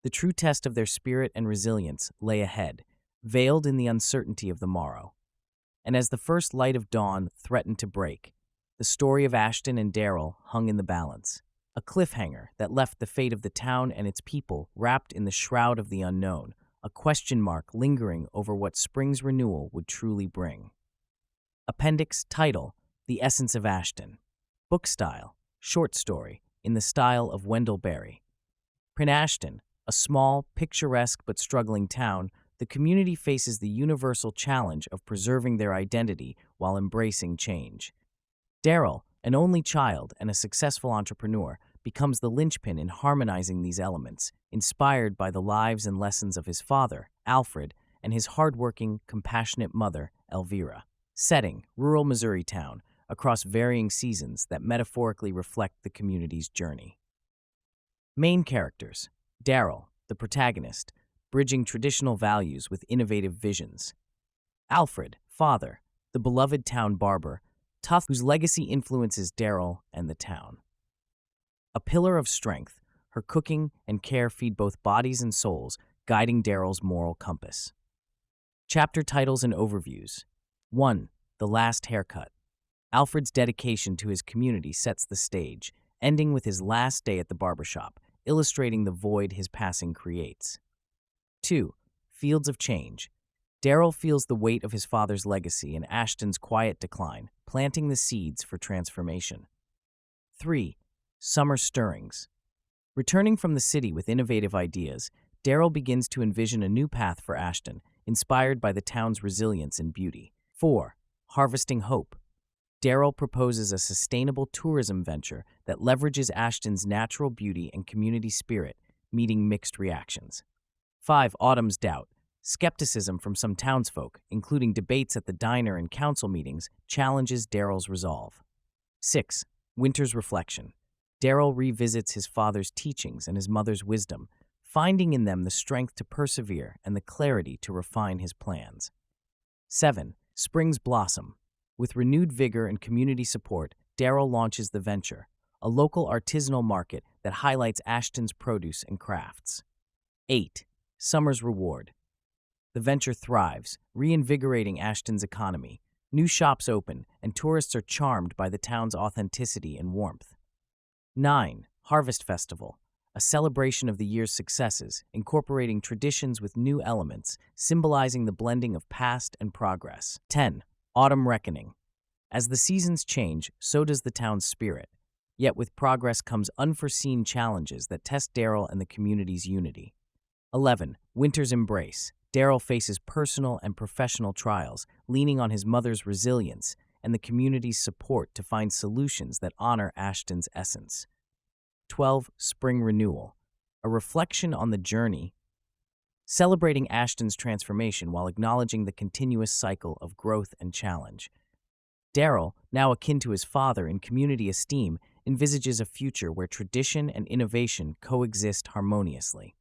The true test of their spirit and resilience lay ahead, veiled in the uncertainty of the morrow. And as the first light of dawn threatened to break, the story of Ashton and Darrell hung in the balance, a cliffhanger that left the fate of the town and its people wrapped in the shroud of the unknown, a question mark lingering over what spring's renewal would truly bring. Appendix title: The Essence of Ashton. Book style: short story, in the style of Wendell Berry. In Ashton, a small, picturesque but struggling town, the community faces the universal challenge of preserving their identity while embracing change. Darrell, an only child and a successful entrepreneur, becomes the linchpin in harmonizing these elements, inspired by the lives and lessons of his father, Alfred, and his hardworking, compassionate mother, Elvira. Setting: rural Missouri town, across varying seasons that metaphorically reflect the community's journey. Main characters: Darrell, the protagonist, bridging traditional values with innovative visions. Alfred, father, the beloved town barber, tough, whose legacy influences Darrell and the town. A pillar of strength, her cooking and care feed both bodies and souls, guiding Darrell's moral compass. Chapter titles and overviews. 1. The Last Haircut. Alfred's dedication to his community sets the stage, ending with his last day at the barbershop, illustrating the void his passing creates. 2. Fields of Change. Darrell feels the weight of his father's legacy and Ashton's quiet decline, planting the seeds for transformation. 3. Summer Stirrings. Returning from the city with innovative ideas, Darrell begins to envision a new path for Ashton, inspired by the town's resilience and beauty. 4. Harvesting Hope. Darrell proposes a sustainable tourism venture that leverages Ashton's natural beauty and community spirit, meeting mixed reactions. 5. Autumn's Doubt. Skepticism from some townsfolk, including debates at the diner and council meetings, challenges Darrell's resolve. 6. Winter's Reflection. Darrell revisits his father's teachings and his mother's wisdom, finding in them the strength to persevere and the clarity to refine his plans. 7. Spring's Blossom. With renewed vigor and community support, Darrell launches the venture, a local artisanal market that highlights Ashton's produce and crafts. 8. Summer's Reward. The venture thrives, reinvigorating Ashton's economy. New shops open, and tourists are charmed by the town's authenticity and warmth. 9. Harvest Festival. A celebration of the year's successes, incorporating traditions with new elements, symbolizing the blending of past and progress. 10. Autumn Reckoning. As the seasons change, so does the town's spirit. Yet with progress comes unforeseen challenges that test Darrell and the community's unity. 11. Winter's Embrace. Darrell faces personal and professional trials, leaning on his mother's resilience and the community's support to find solutions that honor Ashton's essence. 12. Spring Renewal. A reflection on the journey, celebrating Ashton's transformation while acknowledging the continuous cycle of growth and challenge. Darrell, now akin to his father in community esteem, envisages a future where tradition and innovation coexist harmoniously.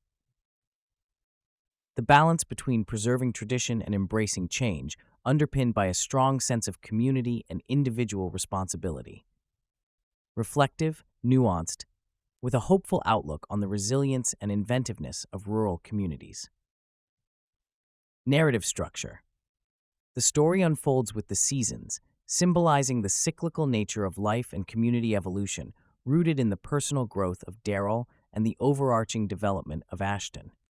the balance between preserving tradition and embracing change, underpinned by a strong sense of community and individual responsibility. Reflective, nuanced, with a hopeful outlook on the resilience and inventiveness of rural communities. Narrative structure. The story unfolds with the seasons, symbolizing the cyclical nature of life and community evolution, rooted in the personal growth of Darrell and the overarching development of Ashton.